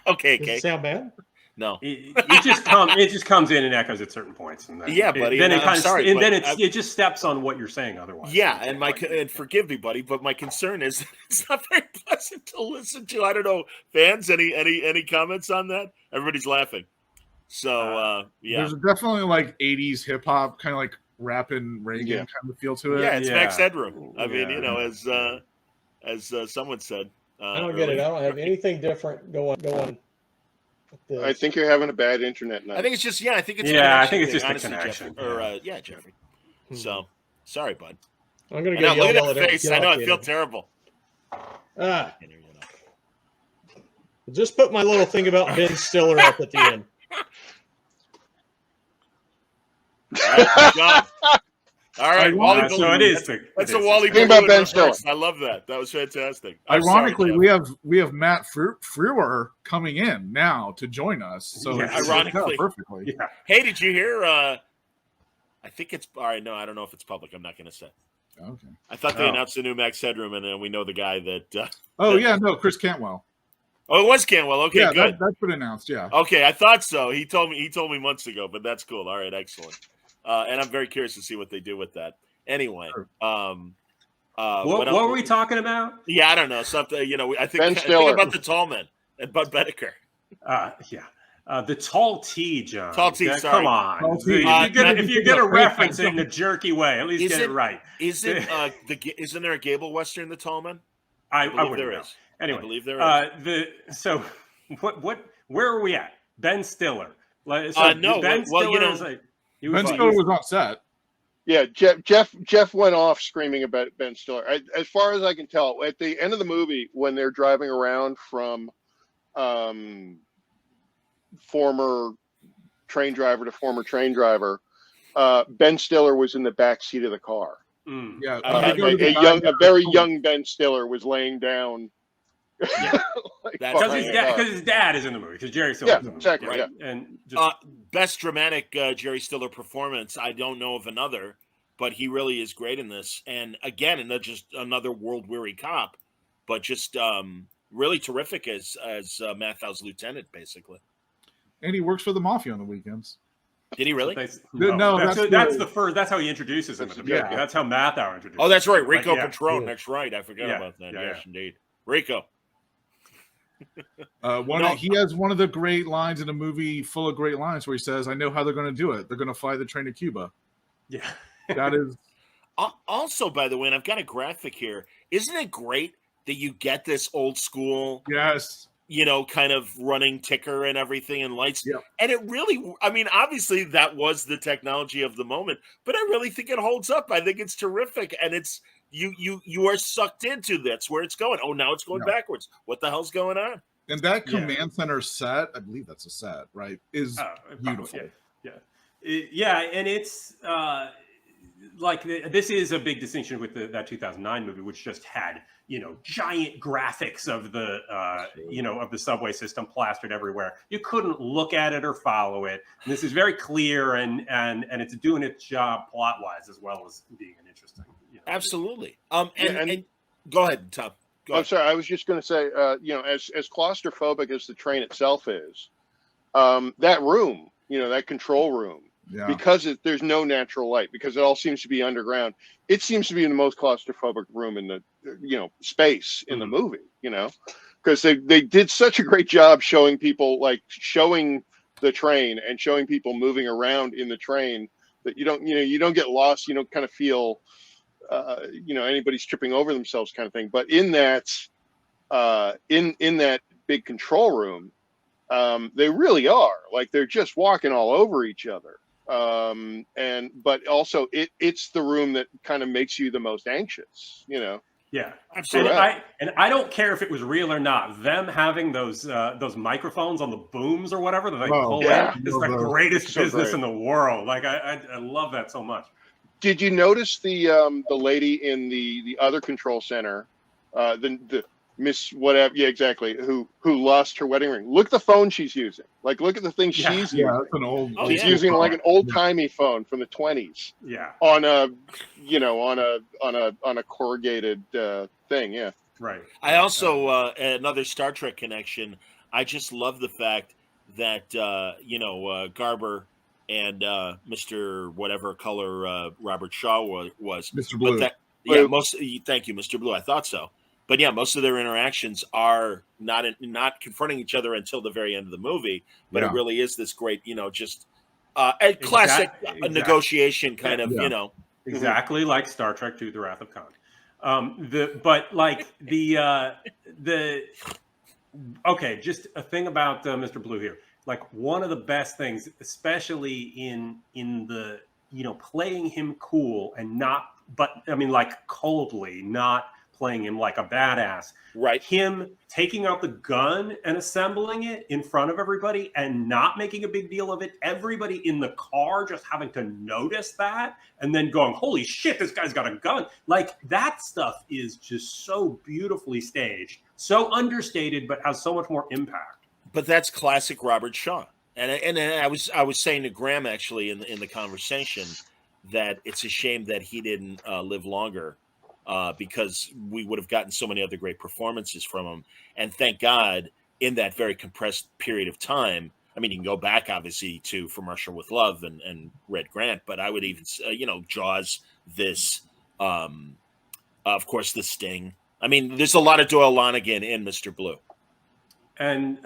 Okay. Does it sound bad? No. It just comes in and echoes at certain points, and then, buddy. Then it just steps on what you're saying otherwise. Yeah, and forgive me, buddy, but my concern is it's not very pleasant to listen to. I don't know, fans. Any comments on that? Everybody's laughing. So yeah, there's definitely like 80s hip hop, kind of like rapping Reagan kind of feel to it. Yeah, it's Max Headroom. I mean, as someone said. I don't get it. I don't have anything different going. I think you're having a bad internet night. I think it's just I think it's just the connection. Jeffrey. So sorry, bud. I'm gonna get look at that face. I know I feel terrible. Just put my little thing about Ben Stiller up at the end. All right, Wally. So it is. That's a Wally. Think about Ben Stiller. I love that. That was fantastic. Ironically, we have Matt Frewer coming in now to join us. So ironically, perfectly. Yeah. Hey, did you hear? I think it's all right. No, I don't know if it's public. I'm not going to say. Okay. I thought they announced the new Max Headroom, and then we know the guy that. Chris Cantwell. Oh, it was Cantwell. Okay, yeah, good. That's been announced. Yeah. Okay, I thought so. He told me months ago, but that's cool. All right, excellent. And I'm very curious to see what they do with that. Anyway, what were we talking about? Yeah, I don't know. Something, I think about the tall men and Bud Bedecker. The tall T, John. Tall T, sorry. Come on. If you're gonna reference it in a jerky way, at least get it right. Isn't there a Gable Western, The Tall Men? I believe there is. Anyway, I believe there is. So where are we at? Ben Stiller. Ben Ben Stiller was on set. Yeah, Jeff went off screaming about Ben Stiller. As far as I can tell, at the end of the movie, when they're driving around from former train driver to former train driver, Ben Stiller was in the back seat of the car. Mm. Yeah, a very young Ben Stiller was laying down. Yeah. Because his dad is in the movie. Because Jerry Stiller is in the movie. Exactly. Right? Yeah. And just best dramatic Jerry Stiller performance. I don't know of another, but he really is great in this. And again, and just another world weary cop, but just really terrific as Mathau's lieutenant, basically. And he works for the mafia on the weekends. Did he really? No, that's the first. That's how he introduces him. Yeah. That's how Mathau introduces. Oh, that's right, Rico Patron. That's right. I forgot about that. Yeah, yes, indeed, Rico. He has one of the great lines in a movie full of great lines where he says, "I know how they're going to do it. They're going to fly the train to Cuba." Yeah, that is. Also, by the way, and I've got a graphic here. Isn't it great that you get this old school? Yes. Kind of running ticker and everything and lights. Yep. And it really, obviously that was the technology of the moment, but I really think it holds up. I think it's terrific. And it's, you are sucked into that's where it's going. Oh, now it's going backwards. What the hell's going on? And that command center set, I believe that's a set, right? Is beautiful. Yeah. And it's this is a big distinction with that 2009 movie, which just had, giant graphics of the, of the subway system plastered everywhere. You couldn't look at it or follow it. And this is very clear and it's doing its job plot wise as well as being an interesting. Absolutely. And go ahead, Tom. I'm sorry. I was just going to say, as claustrophobic as the train itself is, that room, that control room because there's no natural light, because it all seems to be underground. It seems to be the most claustrophobic room in the space in the movie, because they did such a great job showing people, like showing the train and showing people moving around in the train, that you don't get lost, you don't kind of feel anybody's tripping over themselves kind of thing. But in that in that big control room, they really are like they're just walking all over each other. But also it's the room that kind of makes you the most anxious, Yeah, absolutely. And I don't care if it was real or not. Them having those microphones on the booms or whatever that they pull in is the greatest business in the world. Like I love that so much. Did you notice the lady in the other control center, the Miss whatever, yeah, exactly, who lost her wedding ring? Look at the phone she's using. Like, look at the thing she's using. Yeah, that's an old. She's using like an old timey phone from the 20s. Yeah. On a on a corrugated thing. Yeah. Right. I also another Star Trek connection. I just love the fact that Garber and Mr. whatever color Robert Shaw was Mr. Blue. But thank you, Mr. Blue. I thought so. But yeah, most of their interactions are not confronting each other until the very end of the movie. But it really is this great, just a classic negotiation kind of, exactly like Star Trek II: The Wrath of Khan. Okay, just a thing about Mr. Blue here. Like one of the best things, especially in the playing him cool and not, but I mean like coldly, not playing him like a badass. Right. Him taking out the gun and assembling it in front of everybody and not making a big deal of it. Everybody in the car just having to notice that and then going, holy shit, this guy's got a gun. Like that stuff is just so beautifully staged, so understated, but has so much more impact. But that's classic Robert Shaw. And I was saying to Graham actually in the conversation that it's a shame that he didn't live longer. Because we would have gotten so many other great performances from him. And thank God, in that very compressed period of time, I mean, you can go back, obviously, to From Russia with Love and Red Grant, but I would even, Jaws, this, of course, The Sting. I mean, there's a lot of Doyle Lonnegan in Mr. Blue. And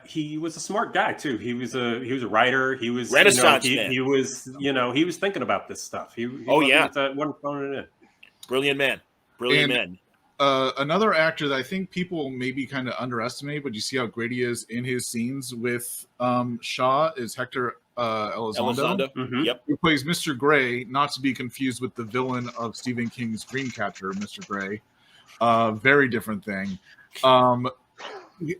he was a smart guy, too. He was a writer. He was Renaissance man. He was, he was thinking about this stuff. He wasn't throwing it in. Brilliant man. Another actor that I think people maybe kind of underestimate, but you see how great he is in his scenes with Shaw, is Hector Elizondo. Mm-hmm. Yep. Who plays Mr. Gray, not to be confused with the villain of Stephen King's Dreamcatcher, Mr. Gray. Very different thing.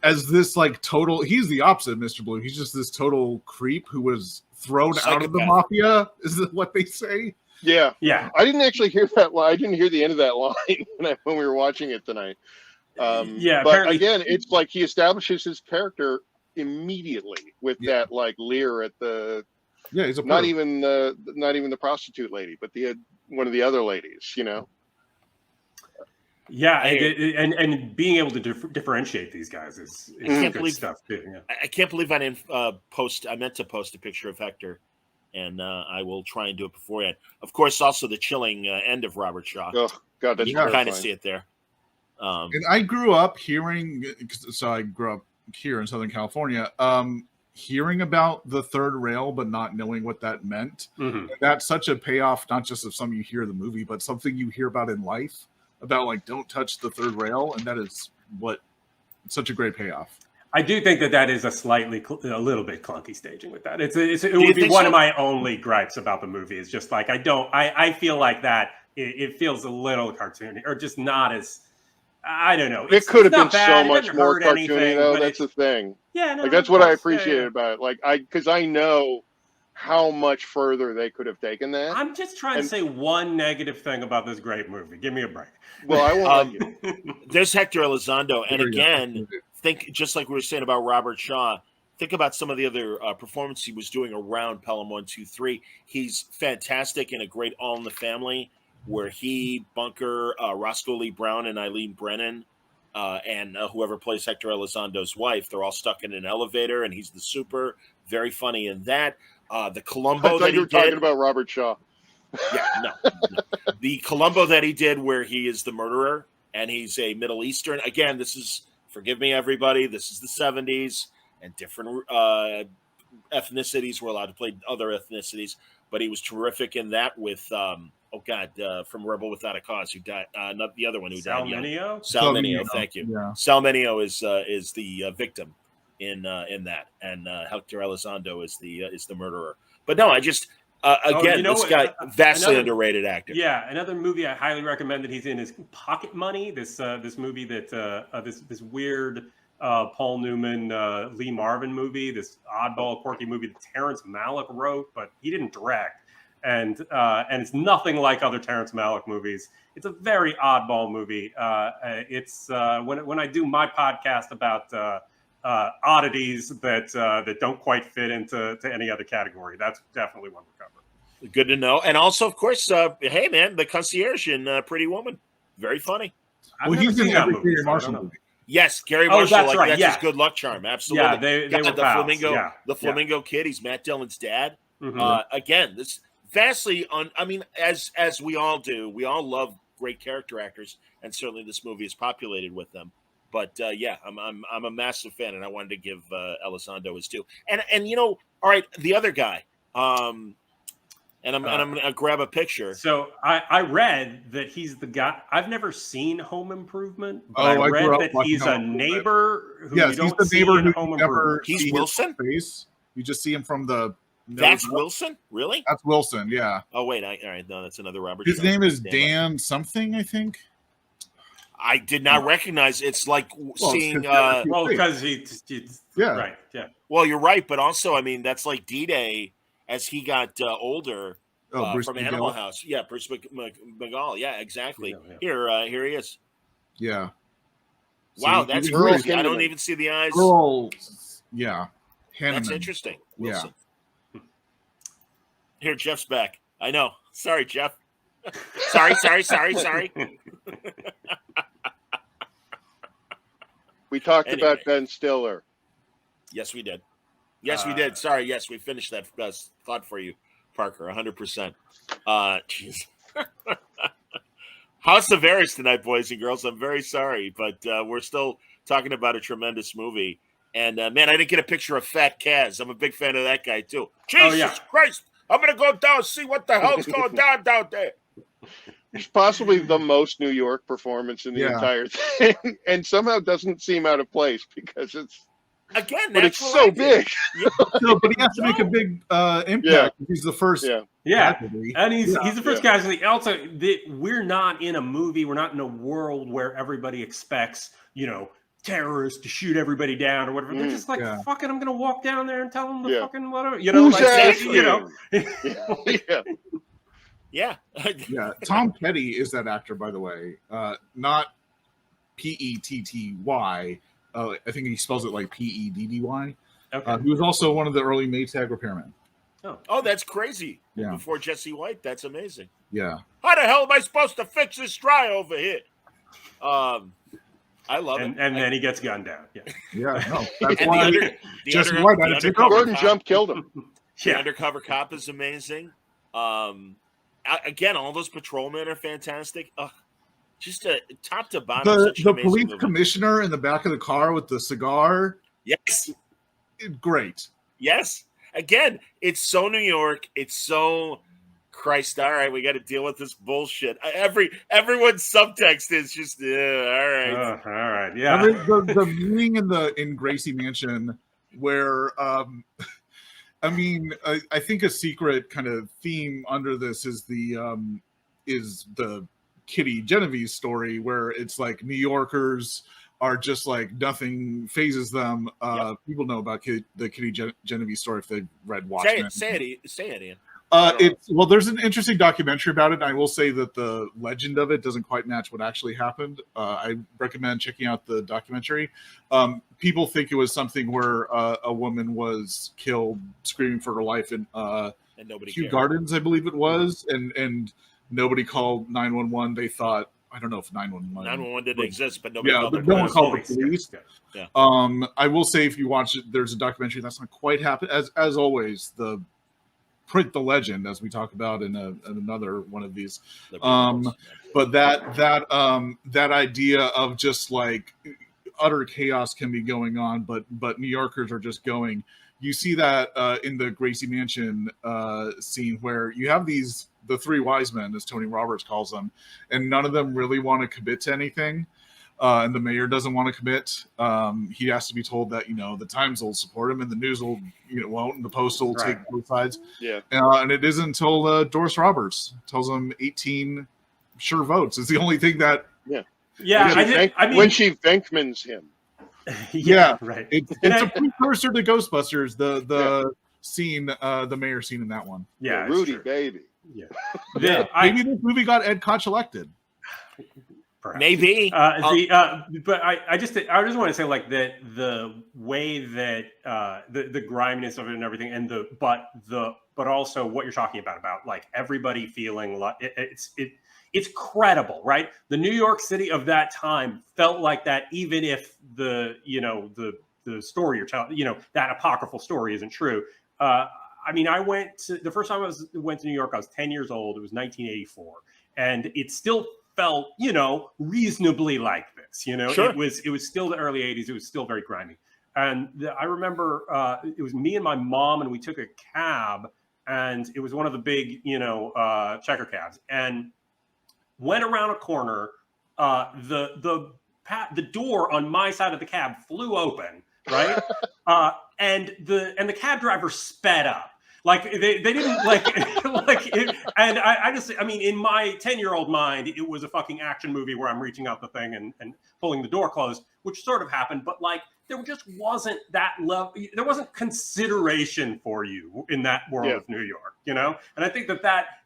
As this he's the opposite of Mr. Blue. He's just this total creep who was thrown out of the mafia, is what they say. Yeah. I didn't actually hear that line. I didn't hear the end of that line when we were watching it tonight. But again, it's like he establishes his character immediately with that leer at the. Yeah, he's not even the prostitute lady, but one of the other ladies. Yeah, and being able to differentiate these guys is good stuff too. Yeah. I can't believe I didn't post. I meant to post a picture of Hector. And I will try and do it beforehand. Of course, also the chilling end of Robert Shaw. Oh, God, that's you can kind of see it there. And I grew up hearing, so I grew up here in Southern California, hearing about the third rail, but not knowing what that meant. Mm-hmm. That's such a payoff, not just of something you hear in the movie, but something you hear about in life, about don't touch the third rail. And that is such a great payoff. I do think that is a little bit clunky staging with that. It would be one of my only gripes about the movie. Is just I feel like that it feels a little cartoony or just not as, I don't know. It could have been so much more cartoony though. That's the thing. Yeah, no, that's what I appreciated about it. Because I know how much further they could have taken that. I'm just trying to say one negative thing about this great movie. Give me a break. Well, I won't let you. There's Hector Elizondo, and again. Think just like we were saying about Robert Shaw. Think about some of the other performances he was doing around Pelham 1, 2, 3. He's fantastic in a great All in the Family, where he, Bunker, Roscoe Lee Brown, and Eileen Brennan, and whoever plays Hector Elizondo's wife, they're all stuck in an elevator, and he's the super. Very funny in that. The Columbo that you he were talking did. about Robert Shaw. Yeah, no. The Columbo that he did, where he is the murderer and he's a Middle Eastern. Again, this is, forgive me, everybody, this is the 70s, and different ethnicities were allowed to play other ethnicities. But he was terrific in that with from Rebel Without a Cause, who died. Not the other one who Sal died. Mineo? Sal Mineo, thank you. Yeah. Sal Mineo is the victim in that, and Hector Elizondo is the murderer. But no, I just again, this guy vastly underrated actor. Yeah, another movie I highly recommend that he's in is Pocket Money. This movie that this weird Paul Newman, Lee Marvin movie, this oddball, quirky movie that Terrence Malick wrote, but he didn't direct. And it's nothing like other Terrence Malick movies. It's a very oddball movie. It's when I do my podcast about oddities that don't quite fit into any other category, that's definitely one we're covering. Good to know. And also, of course, hey man, the concierge in Pretty Woman, very funny. Well, he's in every Gary Marshall movie. Yes, Gary Marshall. That's right. That's his good luck charm. Absolutely. Yeah, they were the pals. flamingo. Yeah. The flamingo kid. He's Matt Dillon's dad. Mm-hmm. Again, this vastly on. I mean, as we all do, we all love great character actors, and certainly this movie is populated with them. But yeah, I'm a massive fan, and I wanted to give Elizondo his due. And you know, all right, the other guy. And I'm gonna grab a picture. So I read that he's the guy. I've never seen Home Improvement, but I read that he's a neighbor who you don't see in Home Improvement. He's Wilson. Face. You just see him from the. That's Wilson, really? That's Wilson. Yeah. Oh wait, all right, no, that's another Robert. His name is Dan something, I think. I did not recognize. It's like seeing. Well, because he's yeah, right, yeah. Well, you're right, but also, I mean, that's like D-Day as he got older from Animal House. Yeah, Bruce McGall. Yeah, exactly. Yeah. Here he is. Yeah. Wow, that's crazy. I don't even see the eyes. Yeah. That's interesting. Wilson. Yeah. Here, Jeff's back. I know. Sorry, Jeff. Sorry. We talked about Ben Stiller. Yes, we did. Yes, we did. Sorry. Yes, we finished that thought for you, Parker. 100%. Jeez. House of Varys tonight, boys and girls. I'm very sorry, but we're still talking about a tremendous movie. And man, I didn't get a picture of Fat Kaz. I'm a big fan of that guy too. Jesus Christ! I'm gonna go down and see what the hell's going down there. It's possibly the most New York performance in the entire thing, and somehow doesn't seem out of place because it's but it's so big. No, but he has to make a big impact. Yeah. He's the first. Yeah, and he's the first casualty. Also, we're not in a movie. We're not in a world where everybody expects terrorists to shoot everybody down or whatever. They're just like, fuck it, I'm gonna walk down there and tell them to fucking whatever. Yeah. Tom Petty is that actor, by the way. Not Petty. I think he spells it like Peddy. Okay. He was also one of the early Maytag repairmen. Oh, that's crazy. Yeah. Before Jesse White, that's amazing. Yeah. How the hell am I supposed to fix this dry over here? I love it. And then he gets gunned down. Yeah. No, that's why Jesse White had to take over. Gordon Jump killed him. The Undercover Cop is amazing. Again, all those patrolmen are fantastic. Just a top to bottom. The police commissioner in the back of the car with the cigar. Yes. Great. Yes. Again, it's so New York. It's so Christ. All right, we got to deal with this bullshit. Everyone's subtext is just all right. All right. Yeah. The meeting in Gracie Mansion where I think a secret kind of theme under this is the Kitty Genovese story, where it's like New Yorkers are just like nothing phases them. People know about the Kitty Genovese story if they've read Watchmen. Say it, Ian. There's an interesting documentary about it, and I will say that the legend of it doesn't quite match what actually happened. I recommend checking out the documentary. People think it was something where a woman was killed screaming for her life in Kew Gardens, I believe it was, and nobody called 911. They thought, I don't know if 911 didn't exist, but nobody called no one called the police. Yeah. I will say, if you watch it, there's a documentary that's not quite happened. As always, the print the legend, as we talk about in another one of these. But that idea of just like utter chaos can be going on, but New Yorkers are just going. You see that in the Gracie Mansion scene where you have the three wise men, as Tony Roberts calls them, and none of them really want to commit to anything. And the mayor doesn't want to commit. He has to be told that, the Times will support him and the news will, won't, and the Post will take both sides. Yeah. And it isn't until Doris Roberts tells him 18 sure votes. It's the only thing that. Yeah. Yeah. I mean, when she Venkmans him. Yeah. Right. It's a precursor to Ghostbusters, the scene, the mayor scene in that one. Yeah. Rudy, baby. Yeah. Maybe this movie got Ed Koch elected. Perhaps. Maybe. But I just want to say like that the way that the griminess of it and everything, and but also what you're talking about like everybody feeling like it's credible, right? The New York City of that time felt like that, even if the story you're telling, that apocryphal story isn't true. I mean, the first time I went to New York, I was 10 years old. It was 1984, and it still felt, reasonably like this. Sure. It was still the early 80s. It was still very grimy. And I remember it was me and my mom, and we took a cab, and it was one of the big, checker cabs, and went around a corner. The door on my side of the cab flew open, right? And the cab driver sped up. Like they didn't like it, and I mean, in my 10-year-old mind, it was a fucking action movie where I'm reaching out the thing and pulling the door closed, which sort of happened, but like there just wasn't that love. There wasn't consideration for you in that world of New York, And I think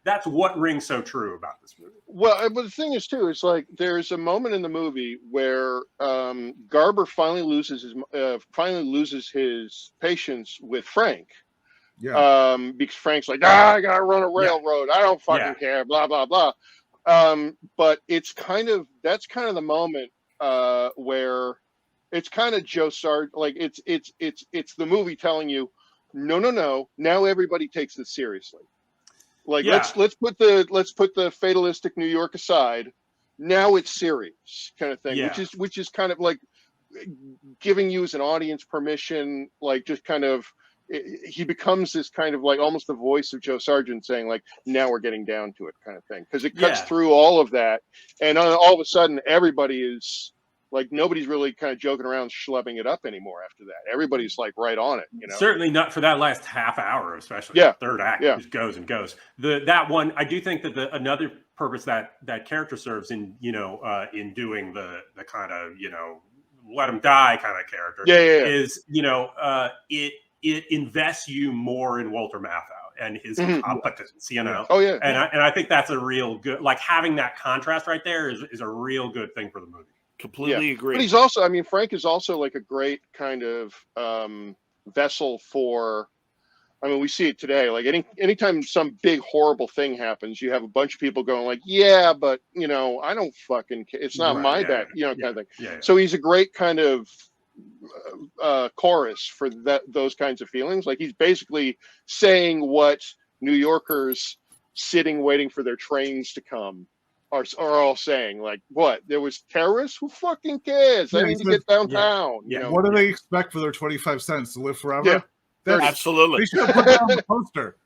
that's what rings so true about this movie. Well, but the thing is too, it's like there's a moment in the movie where Garber finally loses his patience with Frank. Yeah. Because Frank's like, I gotta run a railroad. I don't fucking care. Blah blah blah. But that's kind of the moment where it's kind of Joe Sargent. Like it's the movie telling you, no. Now everybody takes this seriously. Like let's put the fatalistic New York aside. Now it's serious, kind of thing. Which is kind of like giving you as an audience permission, like just kind of. He becomes this kind of like almost the voice of Joe Sargent saying like, now we're getting down to it, kind of thing. Because it cuts through all of that. And all of a sudden everybody is like, nobody's really kind of joking around, schlepping it up anymore after that. Everybody's like right on it, Certainly not for that last half hour, especially the third act just goes and goes. That one, I do think that another purpose that character serves in, in doing the kind of, let him die kind of character is, it invests you more in Walter Mathau and his competence, Oh yeah. And I think that's a real good, like having that contrast right there is a real good thing for the movie. Completely agree. But he's also, I mean, Frank is also like a great kind of vessel for, I mean, we see it today. Like anytime some big horrible thing happens, you have a bunch of people going like, yeah, but I don't fucking care. It's not my bad, kind of thing. Yeah. So he's a great kind of chorus for those kinds of feelings. Like he's basically saying what New Yorkers sitting waiting for their trains to come are all saying. Like, what, there was terrorists? Who fucking cares? I need to get downtown. What do they expect for their 25 cents to live forever? Absolutely. They should have put that on the poster.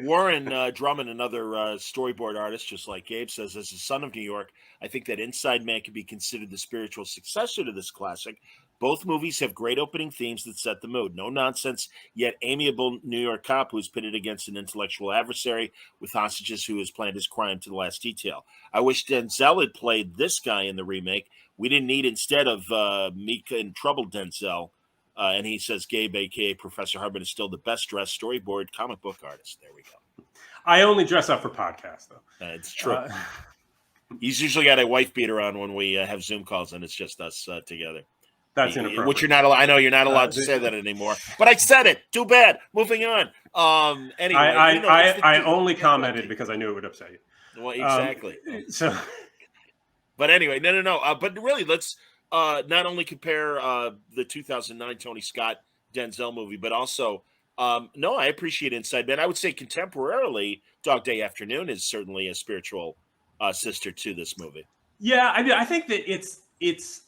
Warren Drummond, another storyboard artist, just like Gabe says, as a son of New York, I think that Inside Man can be considered the spiritual successor to this classic. Both movies have great opening themes that set the mood. No nonsense, yet amiable New York cop who's pitted against an intellectual adversary with hostages who has planned his crime to the last detail. I wish Denzel had played this guy in the remake. We didn't need, instead of meek and troubled Denzel. And he says Gabe, a.k.a. Professor Harbin, is still the best-dressed storyboard comic book artist. There we go. I only dress up for podcasts, though. It's true. He's usually got a wife beater on when we have Zoom calls, and it's just us together. That's inappropriate. Which you're not allowed. I know you're not allowed to say that anymore. But I said it. Too bad. Moving on. Anyway, I only commented because I knew it would upset you. Well, exactly. But anyway, no. But really, let's not only compare the 2009 Tony Scott Denzel movie, but also No, I appreciate insight, man. I would say contemporarily, Dog Day Afternoon is certainly a spiritual sister to this movie. Yeah, I mean, I think that it's.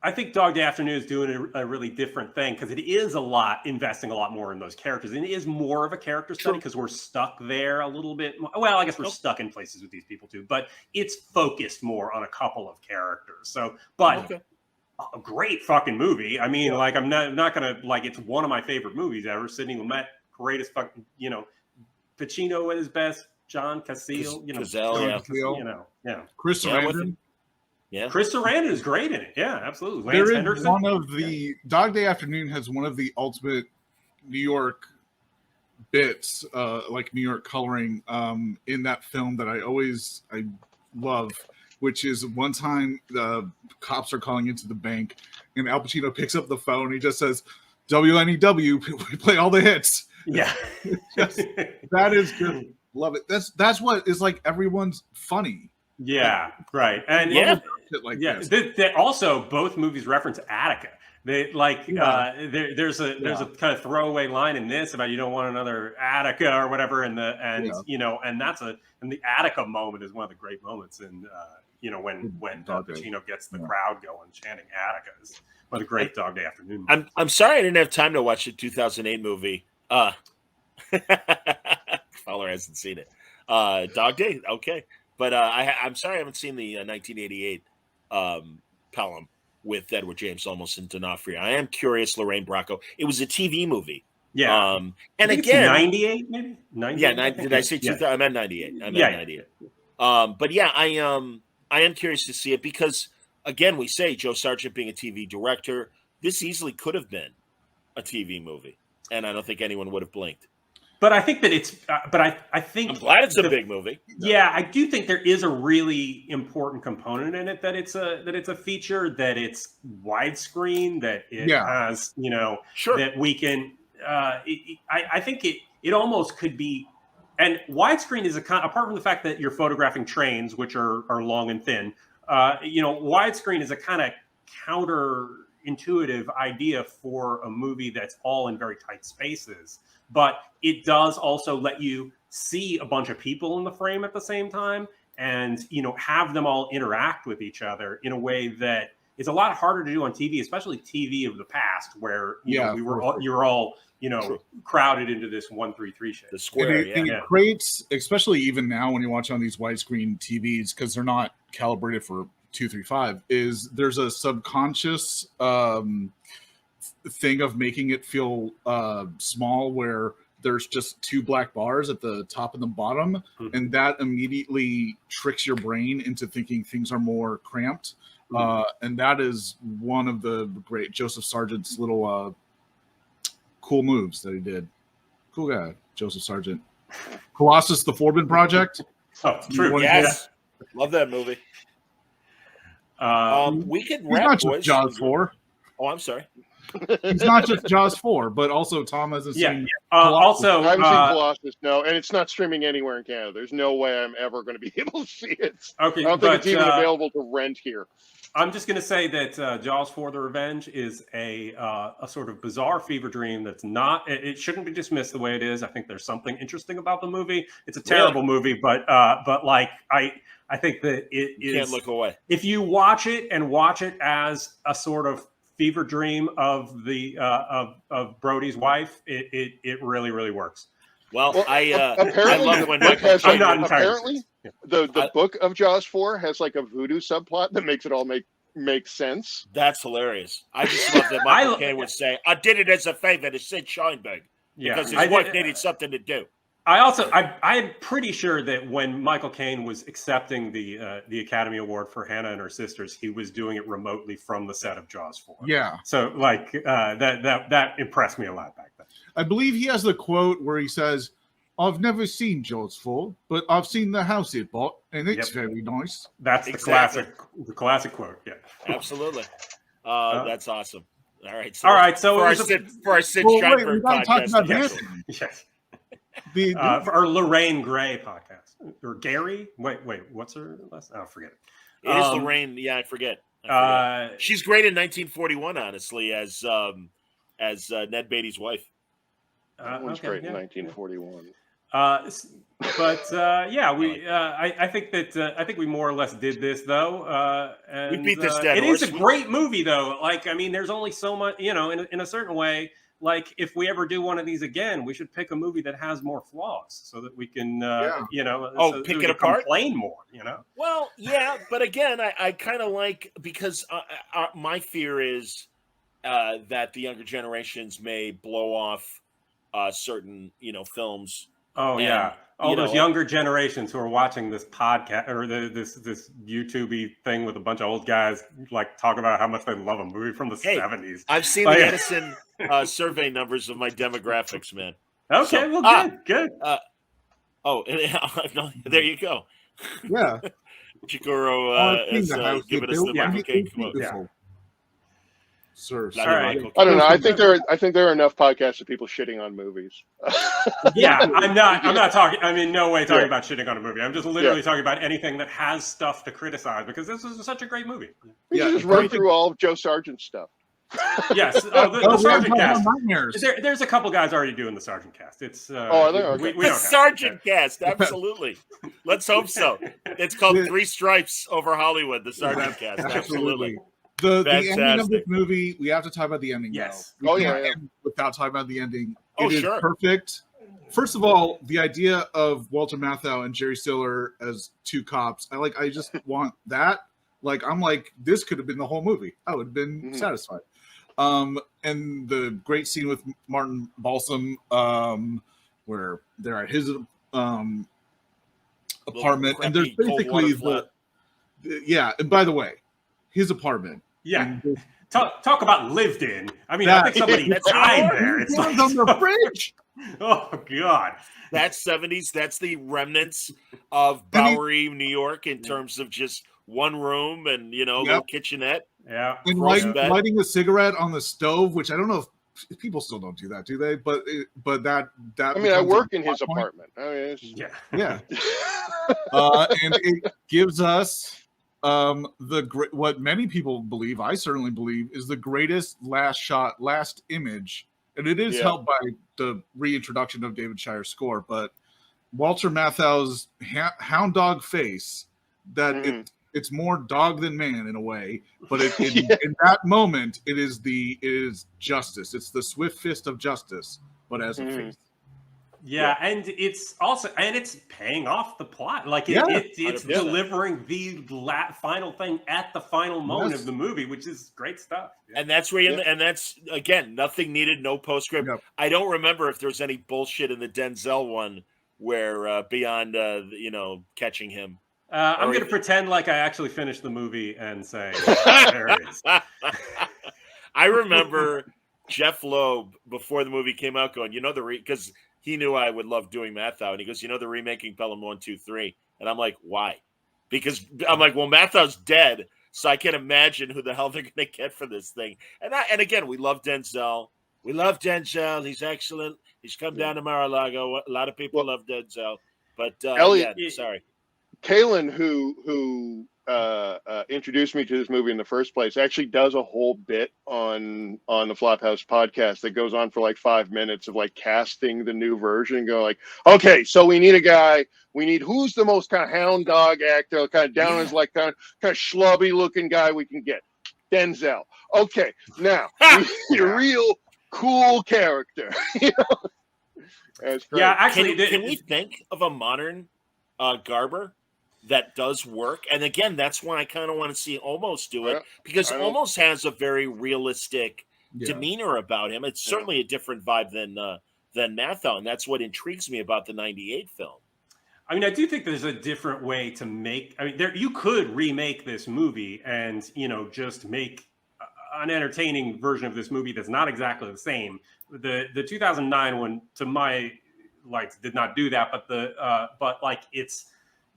I think Dog Day Afternoon is doing a really different thing because it is investing a lot more in those characters. And it is more of a character study because we're stuck there a little bit. Well, I guess we're stuck in places with these people too, but it's focused more on a couple of characters. So, but a great fucking movie. I mean, like I'm not gonna like. It's one of my favorite movies ever. Sidney Lumet, greatest fucking. Pacino at his best. John Cazale. Chris Sarandon. Yeah, Chris Sarandon is great in it. Yeah, absolutely. Lance There is Henderson. one of the Dog Day Afternoon has one of the ultimate New York bits, like New York coloring, in that film that I love, which is one time the cops are calling into the bank, and Al Pacino picks up the phone. He just says, "WNEW, we play all the hits." Yeah, that is good. Love it. That's what is like. Everyone's funny. Yeah, right. And also both movies reference Attica. They there's a kind of throwaway line in this about you don't want another Attica or whatever, and the Attica moment is one of the great moments in when Pacino gets the crowd going chanting Attica is one of the great Dog Day Afternoon moments. I'm sorry I didn't have time to watch the 2008 movie. Fowler hasn't seen it. Dog Day, okay. But I'm sorry I haven't seen the 1988 Pelham with Edward James Olmos and D'Onofrio. I am curious, Lorraine Bracco. It was a TV movie. Yeah. And again, 98 maybe? 98, yeah, did I say 2000? I meant 98. I meant 98. But yeah, I am curious to see it because, again, we say Joe Sargent being a TV director, this easily could have been a TV movie. And I don't think anyone would have blinked. But I think that it's. But I think I'm glad it's a big movie. Yeah, I do think there is a really important component in it that it's a feature, that it's widescreen, that it has that we can. I think it almost could be, and widescreen is apart from the fact that you're photographing trains, which are long and thin. Widescreen is a kind of counterintuitive idea for a movie that's all in very tight spaces. But it does also let you see a bunch of people in the frame at the same time and, have them all interact with each other in a way that is a lot harder to do on TV, especially TV of the past, where you were all crowded into this 1:3:3 shape. The square, and it creates, especially even now when you watch on these widescreen TVs, because they're not calibrated for 2:3:5, is there's a subconscious thing of making it feel small, where there's just two black bars at the top and the bottom, and that immediately tricks your brain into thinking things are more cramped. And that is one of the great Joseph Sargent's little cool moves that he did. Cool guy, Joseph Sargent. Colossus, the Forbin Project. Oh, true. Yes. Love that movie. We could wrap, not just Jaws 4. Oh, I'm sorry. It's not just Jaws 4, but also Tom hasn't seen. Also, I haven't seen Colossus. No, and it's not streaming anywhere in Canada. There's no way I'm ever going to be able to see it. Okay, I don't think it's even available to rent here. I'm just going to say that Jaws 4: The Revenge is a sort of bizarre fever dream that's not. It shouldn't be dismissed the way it is. I think there's something interesting about the movie. It's a terrible movie, but like I think that it is. You can't look away if you watch it as a sort of fever dream of the of Brody's wife. It really, really works. Well, apparently, I love when Michael I'm not apparently the book of Jaws 4 has like a voodoo subplot that makes it all make sense. That's hilarious. I just love that Michael Caine would say, "I did it as a favor to Sid Sheinberg because his wife needed something to do." I'm pretty sure that when Michael Caine was accepting the Academy Award for Hannah and Her Sisters, he was doing it remotely from the set of Jaws 4. Yeah. So like that impressed me a lot back then. I believe he has the quote where he says, "I've never seen Jaws 4, but I've seen the house it bought, and it's very nice." That's the classic quote. Yeah. Absolutely. That's awesome. All right. So for our Sid Sheinberg podcast. Yes. Our Lorraine Gray podcast, or Gary. Wait, what's her last? Oh, forget it. It is Lorraine. Yeah, I forget. She's great in 1941, honestly, as Ned Beatty's wife. That one's great in 1941. I think that I think we more or less did this though. And, we beat this dead It horse. is a great movie though. Like, I mean, there's only so much, you know, in a certain way. Like, if we ever do one of these again, we should pick a movie that has more flaws so that we can, you know, so pick it apart, complain more. You know. Well, yeah, but again, I kind of like, because my fear is that the younger generations may blow off certain, you know, films. Oh, yeah. All those younger generations who are watching this podcast or this YouTube-y thing with a bunch of old guys like talk about how much they love a movie from the 70s. I've seen the Edison survey numbers of my demographics, man. Okay, so, well, good. There you go. Yeah. Chikoro has given us the Michael Caine quote. Yeah. Sir, all right. I don't know. I think there are enough podcasts of people shitting on movies. Yeah, I'm not talking. I mean, no way talking about shitting on a movie. I'm just literally talking about anything that has stuff to criticize because this is such a great movie. We should just run through all of Joe Sargent's stuff. Yes, the Sargent cast. There's a couple guys already doing the Sargent cast. It's are there? Okay. The Sargent cast, absolutely. Let's hope so. It's called Three Stripes Over Hollywood. The Sargent cast, absolutely. The ending of this movie, we have to talk about the ending. Yes. Now. End without talking about the ending. It is perfect. First of all, the idea of Walter Mathau and Jerry Stiller as two cops, I just want that. Like, I'm like, this could have been the whole movie. I would have been satisfied. And the great scene with Martin Balsam, where they're at his apartment, and there's basically and by the way, his apartment. Yeah. Talk about lived in. I mean, I think somebody died there. It's like on the fridge. Oh, God. That's 70s. That's the remnants of Bowery, New York, in terms of just one room and, you know, little kitchenette. Yeah. And lighting a cigarette on the stove, which I don't know if people still don't do that, do they? But that I mean, I work in his apartment. I mean, yeah. And it gives us what many people believe, I certainly believe, is the greatest last image, and it is helped by the reintroduction of David Shire's score, but Walter Mathau's hound dog face, that it's more dog than man in a way, but in that moment it is justice. It's the swift fist of justice, but as a face. Yeah, and it's also it's paying off the plot. Like it's delivering the final thing at the final moment of the movie, which is great stuff. Yeah. And that's where and that's again nothing needed, no postscript. Yep. I don't remember if there's any bullshit in the Denzel one where beyond catching him. I'm going to pretend like I actually finished the movie and say there it is. I remember Jeff Loeb before the movie came out going, because he knew I would love doing Mathau, and he goes, they're remaking Pelham 1, 2, 3. And I'm like, why? Because I'm like, well, Mathau's dead, so I can't imagine who the hell they're going to get for this thing. And again, we love Denzel. We love Denzel. He's excellent. He's come down to Mar-a-Lago. A lot of people love Denzel. But, Elliot, sorry. Kalen, who introduced me to this movie in the first place, actually does a whole bit on the Flophouse podcast that goes on for like 5 minutes of like casting the new version. Go like, okay, so we need a guy. We need who's the most kind of hound dog actor, kind of down as like kind of schlubby looking guy we can get. Denzel. Okay, now we need a real cool character. That's great. Yeah, actually, can we think of a modern Garber that does work? And again, that's why I kind of want to see Omos do it, because Omos has a very realistic demeanor about him. It's certainly a different vibe than Mathau, and that's what intrigues me about the '98 film. I mean, I do think there's a different way to make. I mean, you could remake this movie and just make an entertaining version of this movie that's not exactly the same. The 2009 one, to my likes, did not do that, but it's.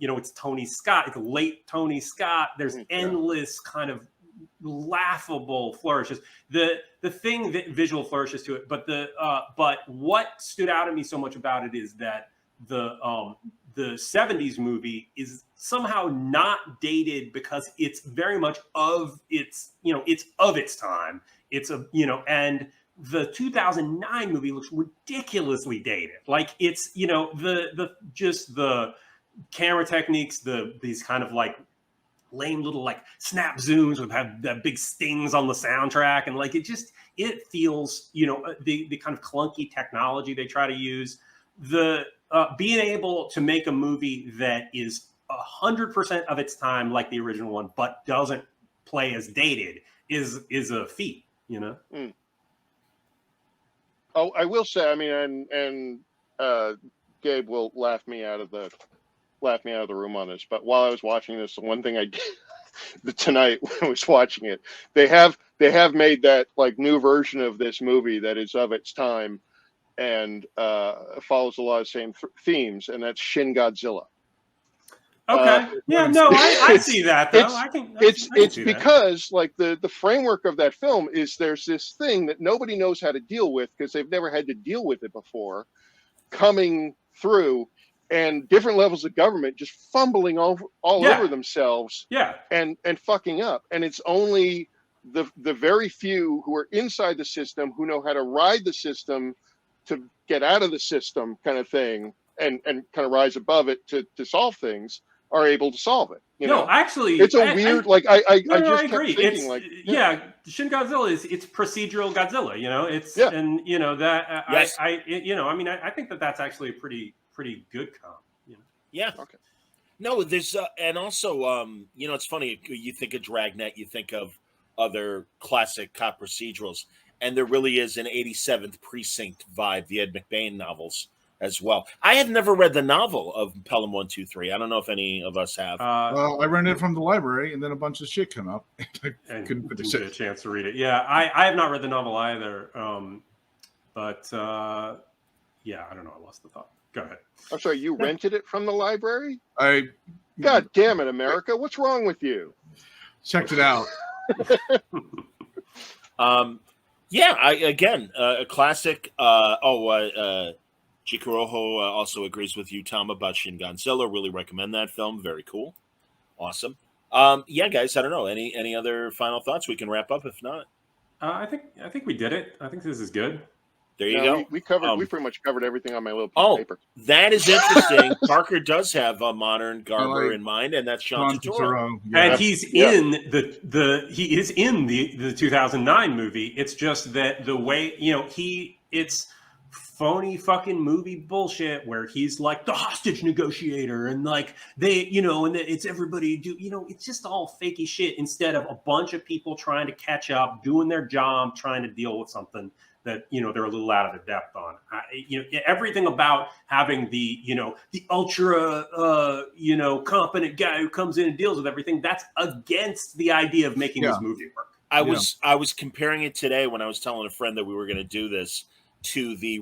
It's Tony Scott. It's late Tony Scott. There's endless kind of laughable flourishes. The thing that visual flourishes to it, but what stood out to me so much about it is that the 70s movie is somehow not dated because it's very much of its it's of its time. It's and the 2009 movie looks ridiculously dated. Like it's, you know, the just the camera techniques, these kind of like lame little like snap zooms with have the big stings on the soundtrack, and like it feels, you know, the kind of clunky technology they try to use. The being able to make a movie that is 100% of its time like the original one, but doesn't play as dated is a feat, you know. Oh, I will say, I mean, and Gabe will laugh me out of the room on this. But while I was watching this, the one thing I did tonight when I was watching it, they have made that like new version of this movie that is of its time and follows a lot of the same themes, and that's Shin Godzilla. Okay. I see that though. It's because like the framework of that film is there's this thing that nobody knows how to deal with because they've never had to deal with it before, coming through, and different levels of government just fumbling all over themselves, and fucking up, and it's only the very few who are inside the system who know how to ride the system to get out of the system, kind of thing, and kind of rise above it to solve things, are able to solve it. You know, actually, it's a weird. I just kept agree. thinking, like, Shin Godzilla it's procedural Godzilla. You know, and you know that I think that's actually a pretty good comp. You know? Yeah. Okay. No, there's and also you know, it's funny. You think of Dragnet, you think of other classic cop procedurals, and there really is an 87th Precinct vibe, the Ed McBain novels as well. I have never read the novel of Pelham 123. I don't know if any of us have. Well, I rented it from the library, and then a bunch of shit came up. I couldn't finish get a chance to read it. Yeah, I have not read the novel either. But yeah, I don't know. I lost the thought. Go ahead. I'm sorry, you rented it from the library? God damn it, America! What's wrong with you? Checked it out. A classic. Chikuroho also agrees with you, Tom, about Shin Godzilla. Really recommend that film. Very cool. Awesome. Guys, I don't know. Any other final thoughts? We can wrap up if not. I think we did it. I think this is good. There you go. We covered. We pretty much covered everything on my little piece of paper. That is interesting. Parker does have a modern Garber in mind, and that's Sean Turturro. And he's in he is in the 2009 movie. It's just that the way, you know, it's phony fucking movie bullshit where he's like the hostage negotiator and like they, you know, and it's everybody do, you know, it's just all fakey shit instead of a bunch of people trying to catch up, doing their job, trying to deal with something that, you know, they're a little out of the depth on. You know, everything about having the, you know, the ultra, you know, competent guy who comes in and deals with everything, that's against the idea of making this movie work. I was comparing it today when I was telling a friend that we were going to do this to the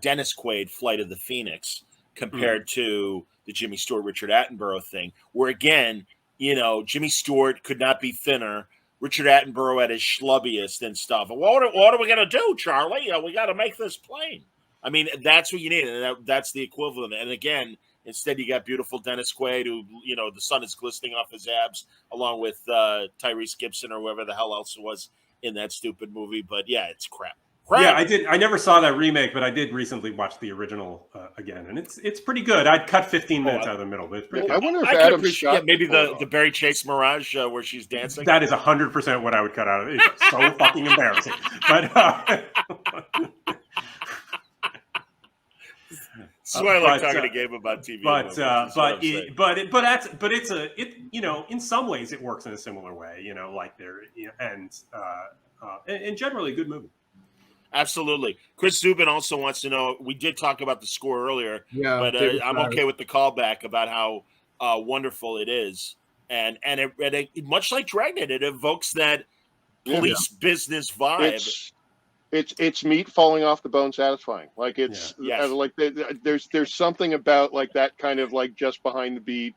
Dennis Quaid Flight of the Phoenix compared to the Jimmy Stewart, Richard Attenborough thing, where again, you know, Jimmy Stewart could not be thinner. Richard Attenborough at his schlubbiest and stuff. What are we going to do, Charlie? We got to make this plane. I mean, that's what you need, and that's the equivalent. And again, instead you got beautiful Dennis Quaid, who, you know, the sun is glistening off his abs, along with Tyrese Gibson or whoever the hell else was in that stupid movie. But yeah, it's crap. Yeah, I did. I never saw that remake, but I did recently watch the original again, and it's pretty good. I'd cut 15 minutes out of the middle, but it's pretty good. I wonder if Adam shot maybe the Barry Chase Mirage where she's dancing. That is 100% what I would cut out of it. It's so fucking embarrassing. But this is why I like talking to Gabe about TV. It's you know, in some ways it works in a similar way. You know, like there, you know, and generally a good movie. Absolutely. Chris Zubin also wants to know, we did talk about the score earlier, but I'm okay with the callback about how wonderful it is. And it, much like Dragnet, it evokes that police business vibe. It's meat falling off the bone satisfying. Like it's like there's something about like that kind of like just behind the beat,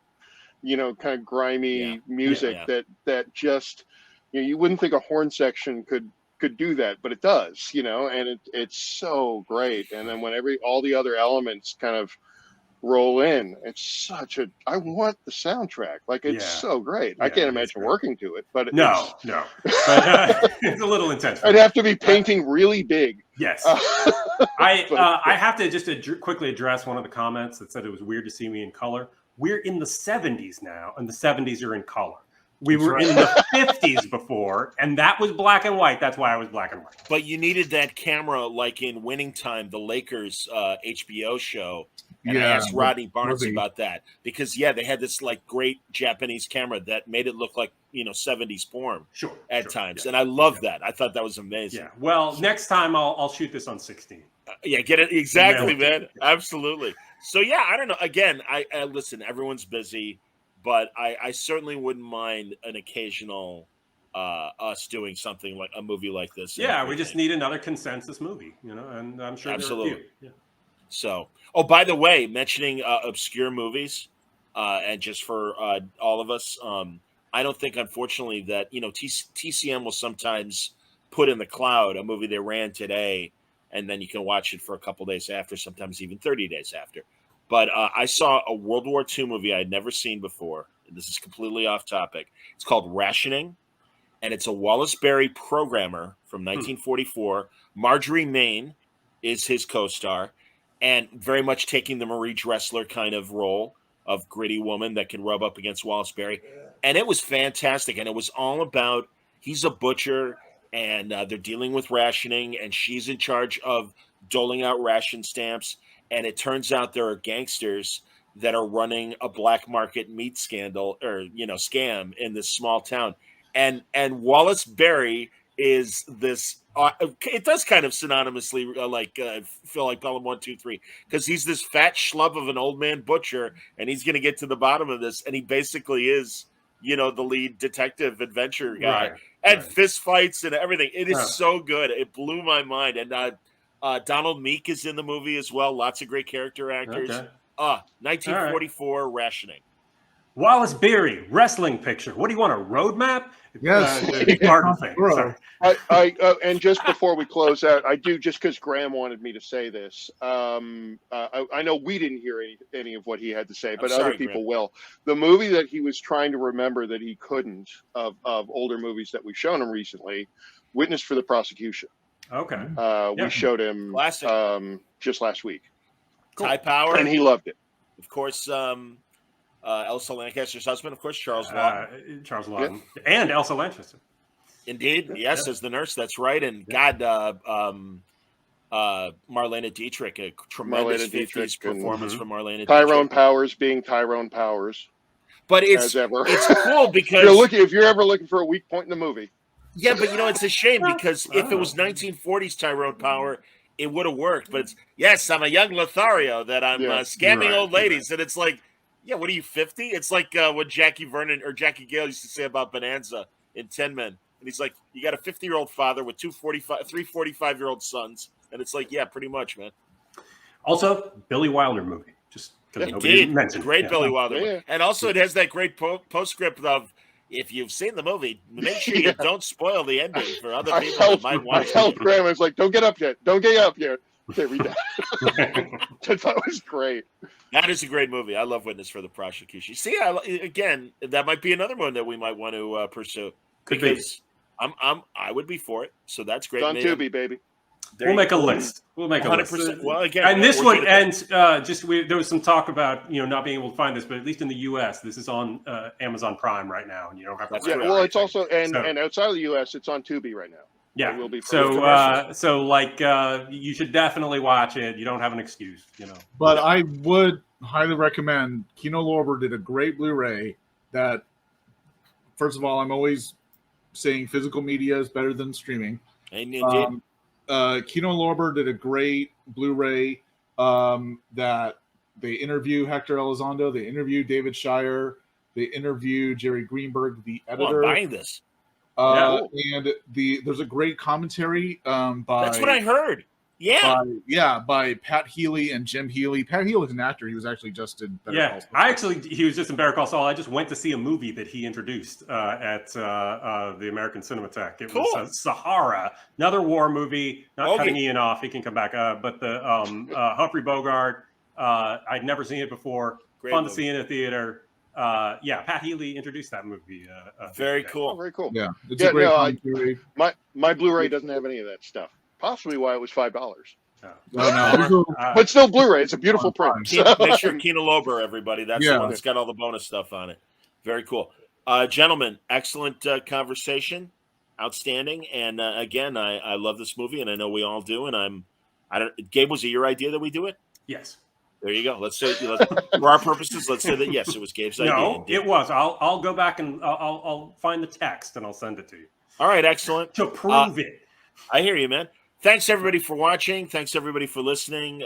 you know, kind of grimy music that just, you know, you wouldn't think a horn section could do that, but it does, you know, and it's so great. And then when all the other elements kind of roll in. It's such a. I want the soundtrack. Like it's so great. I can't imagine working to it, but no. But it's a little intense. I'd have to be painting really big. Yes. I have to just quickly address one of the comments that said it was weird to see me in color. We're in the 70s now, and the 70s are in color. We were in the 50s before, and that was black and white. That's why I was black and white. But you needed that camera, like in Winning Time, the Lakers HBO show. And I asked Rodney Barnes about that because they had this like great Japanese camera that made it look like 70s porn at times, and I love that. I thought that was amazing. Yeah. Well, next time I'll shoot this on 16. Get it exactly, man. Absolutely. So I don't know. Again, I listen. Everyone's busy, but I certainly wouldn't mind an occasional us doing something like a movie like this. Yeah, we just need another consensus movie, and I'm sure absolutely. There are a few. Yeah. So, by the way, mentioning obscure movies, and just for all of us, I don't think, unfortunately, that TCM will sometimes put in the cloud a movie they ran today, and then you can watch it for a couple days after, sometimes even 30 days after. But I saw a World War II movie I'd never seen before. This is completely off topic. It's called Rationing, and it's a Wallace Berry programmer from 1944. Marjorie Main is his co-star. And very much taking the Marie Dressler kind of role of gritty woman that can rub up against Wallace Berry. And it was fantastic. And it was all about, he's a butcher and they're dealing with rationing and she's in charge of doling out ration stamps. And it turns out there are gangsters that are running a black market meat scandal or, scam in this small town. And Wallace Berry is this, it does kind of synonymously feel like Pelham 1, 2, 3, because he's this fat schlub of an old man butcher, and he's going to get to the bottom of this, and he basically is, the lead detective adventure guy, and fist fights and everything. It is so good. It blew my mind. And Donald Meek is in the movie as well. Lots of great character actors. 1944 Rationing. Wallace Berry wrestling picture. What do you want? A roadmap? Yes. And just before we close out, I do, just because Graham wanted me to say this. I know we didn't hear any of what he had to say, but other people will. The movie that he was trying to remember that he couldn't of older movies that we've shown him recently, Witness for the Prosecution. Okay. We showed him just last week. Ty Power, and he loved it. Of course. Elsa Lancaster's husband, of course, Charles Lawton. Charles Lawton. And Elsa Lanchester. Indeed. Yes, as the nurse. That's right. And God, Marlena Dietrich, a tremendous 50s performance from Marlena Dietrich. Tyrone Powers being Tyrone Powers. But it's cool because... if you're ever looking for a weak point in the movie. Yeah, but it's a shame because if it was 1940s Tyrone Power, it would have worked. But it's, I'm a young Lothario that I'm scamming old ladies. And it's like, yeah, what are you, 50? It's like what Jackie Vernon or Jackie Gale used to say about Bonanza in 10 Men. And he's like, you got a 50-year-old father with three 45-year-old sons. And it's like, yeah, pretty much, man. Also, Billy Wilder movie. Just because nobody mentioned great Billy Wilder movie. And also it has that great postscript of, if you've seen the movie, make sure you don't spoil the ending for other people that might want to. I told Graham, I was like, don't get up yet. Don't get up yet. Okay, read that. That was great. That is a great movie. I love Witness for the Prosecution. See, again, that might be another one that we might want to pursue. Because I would be for it. So that's great. It's on Tubi, baby. We'll make a list. We'll make a 100%. List. Well, again, and this one ends. There was some talk about not being able to find this, but at least in the U.S., this is on Amazon Prime right now, and you don't have to. Yeah, well, it's also and outside of the U.S., it's on Tubi right now. Yeah. It will be you should definitely watch it. You don't have an excuse, But I would highly recommend. Kino Lorber did a great Blu-ray that, first of all, I'm always saying physical media is better than streaming. Indeed. Kino Lorber did a great Blu-ray that they interview Hector Elizondo, they interview David Shire, they interview Jerry Greenberg, the editor. I'm buying this. And there's a great commentary by. That's what I heard. Yeah. By Pat Healy and Jim Healy. Pat Healy's an actor. He was actually just in Better Call Saul. He was just in Better Call Saul. I just went to see a movie that he introduced at the American Cinematheque. It was Sahara, another war movie. Not cutting Ian off. He can come back. But the Humphrey Bogart, I'd never seen it before. Great Fun movie. to see in a theater. Yeah, Pat Healy introduced that movie. Very cool. Oh, very cool. Yeah, it's a great commentary. My Blu-ray doesn't have any of that stuff. Possibly why it was $5. No. But still Blu-ray. It's a beautiful print. Make sure Kino Lober, everybody. That's the one that's got all the bonus stuff on it. Very cool. Gentlemen, excellent conversation. Outstanding. And again, I love this movie, and I know we all do. And Gabe, was it your idea that we do it? Yes. There you go. Let's say, for our purposes, let's say that yes, it was Gabe's idea. No, it was. I'll go back and I'll find the text and I'll send it to you. All right, excellent. To prove it. I hear you, man. Thanks everybody for watching. Thanks everybody for listening.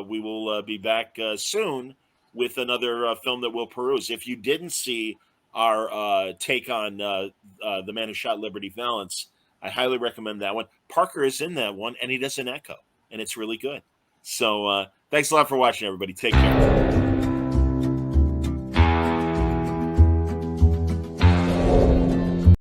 We will be back soon with another film that we'll peruse. If you didn't see our take on The Man Who Shot Liberty Valance, I highly recommend that one. Parker is in that one, and he does an echo, and it's really good. So thanks a lot for watching, everybody. Take care.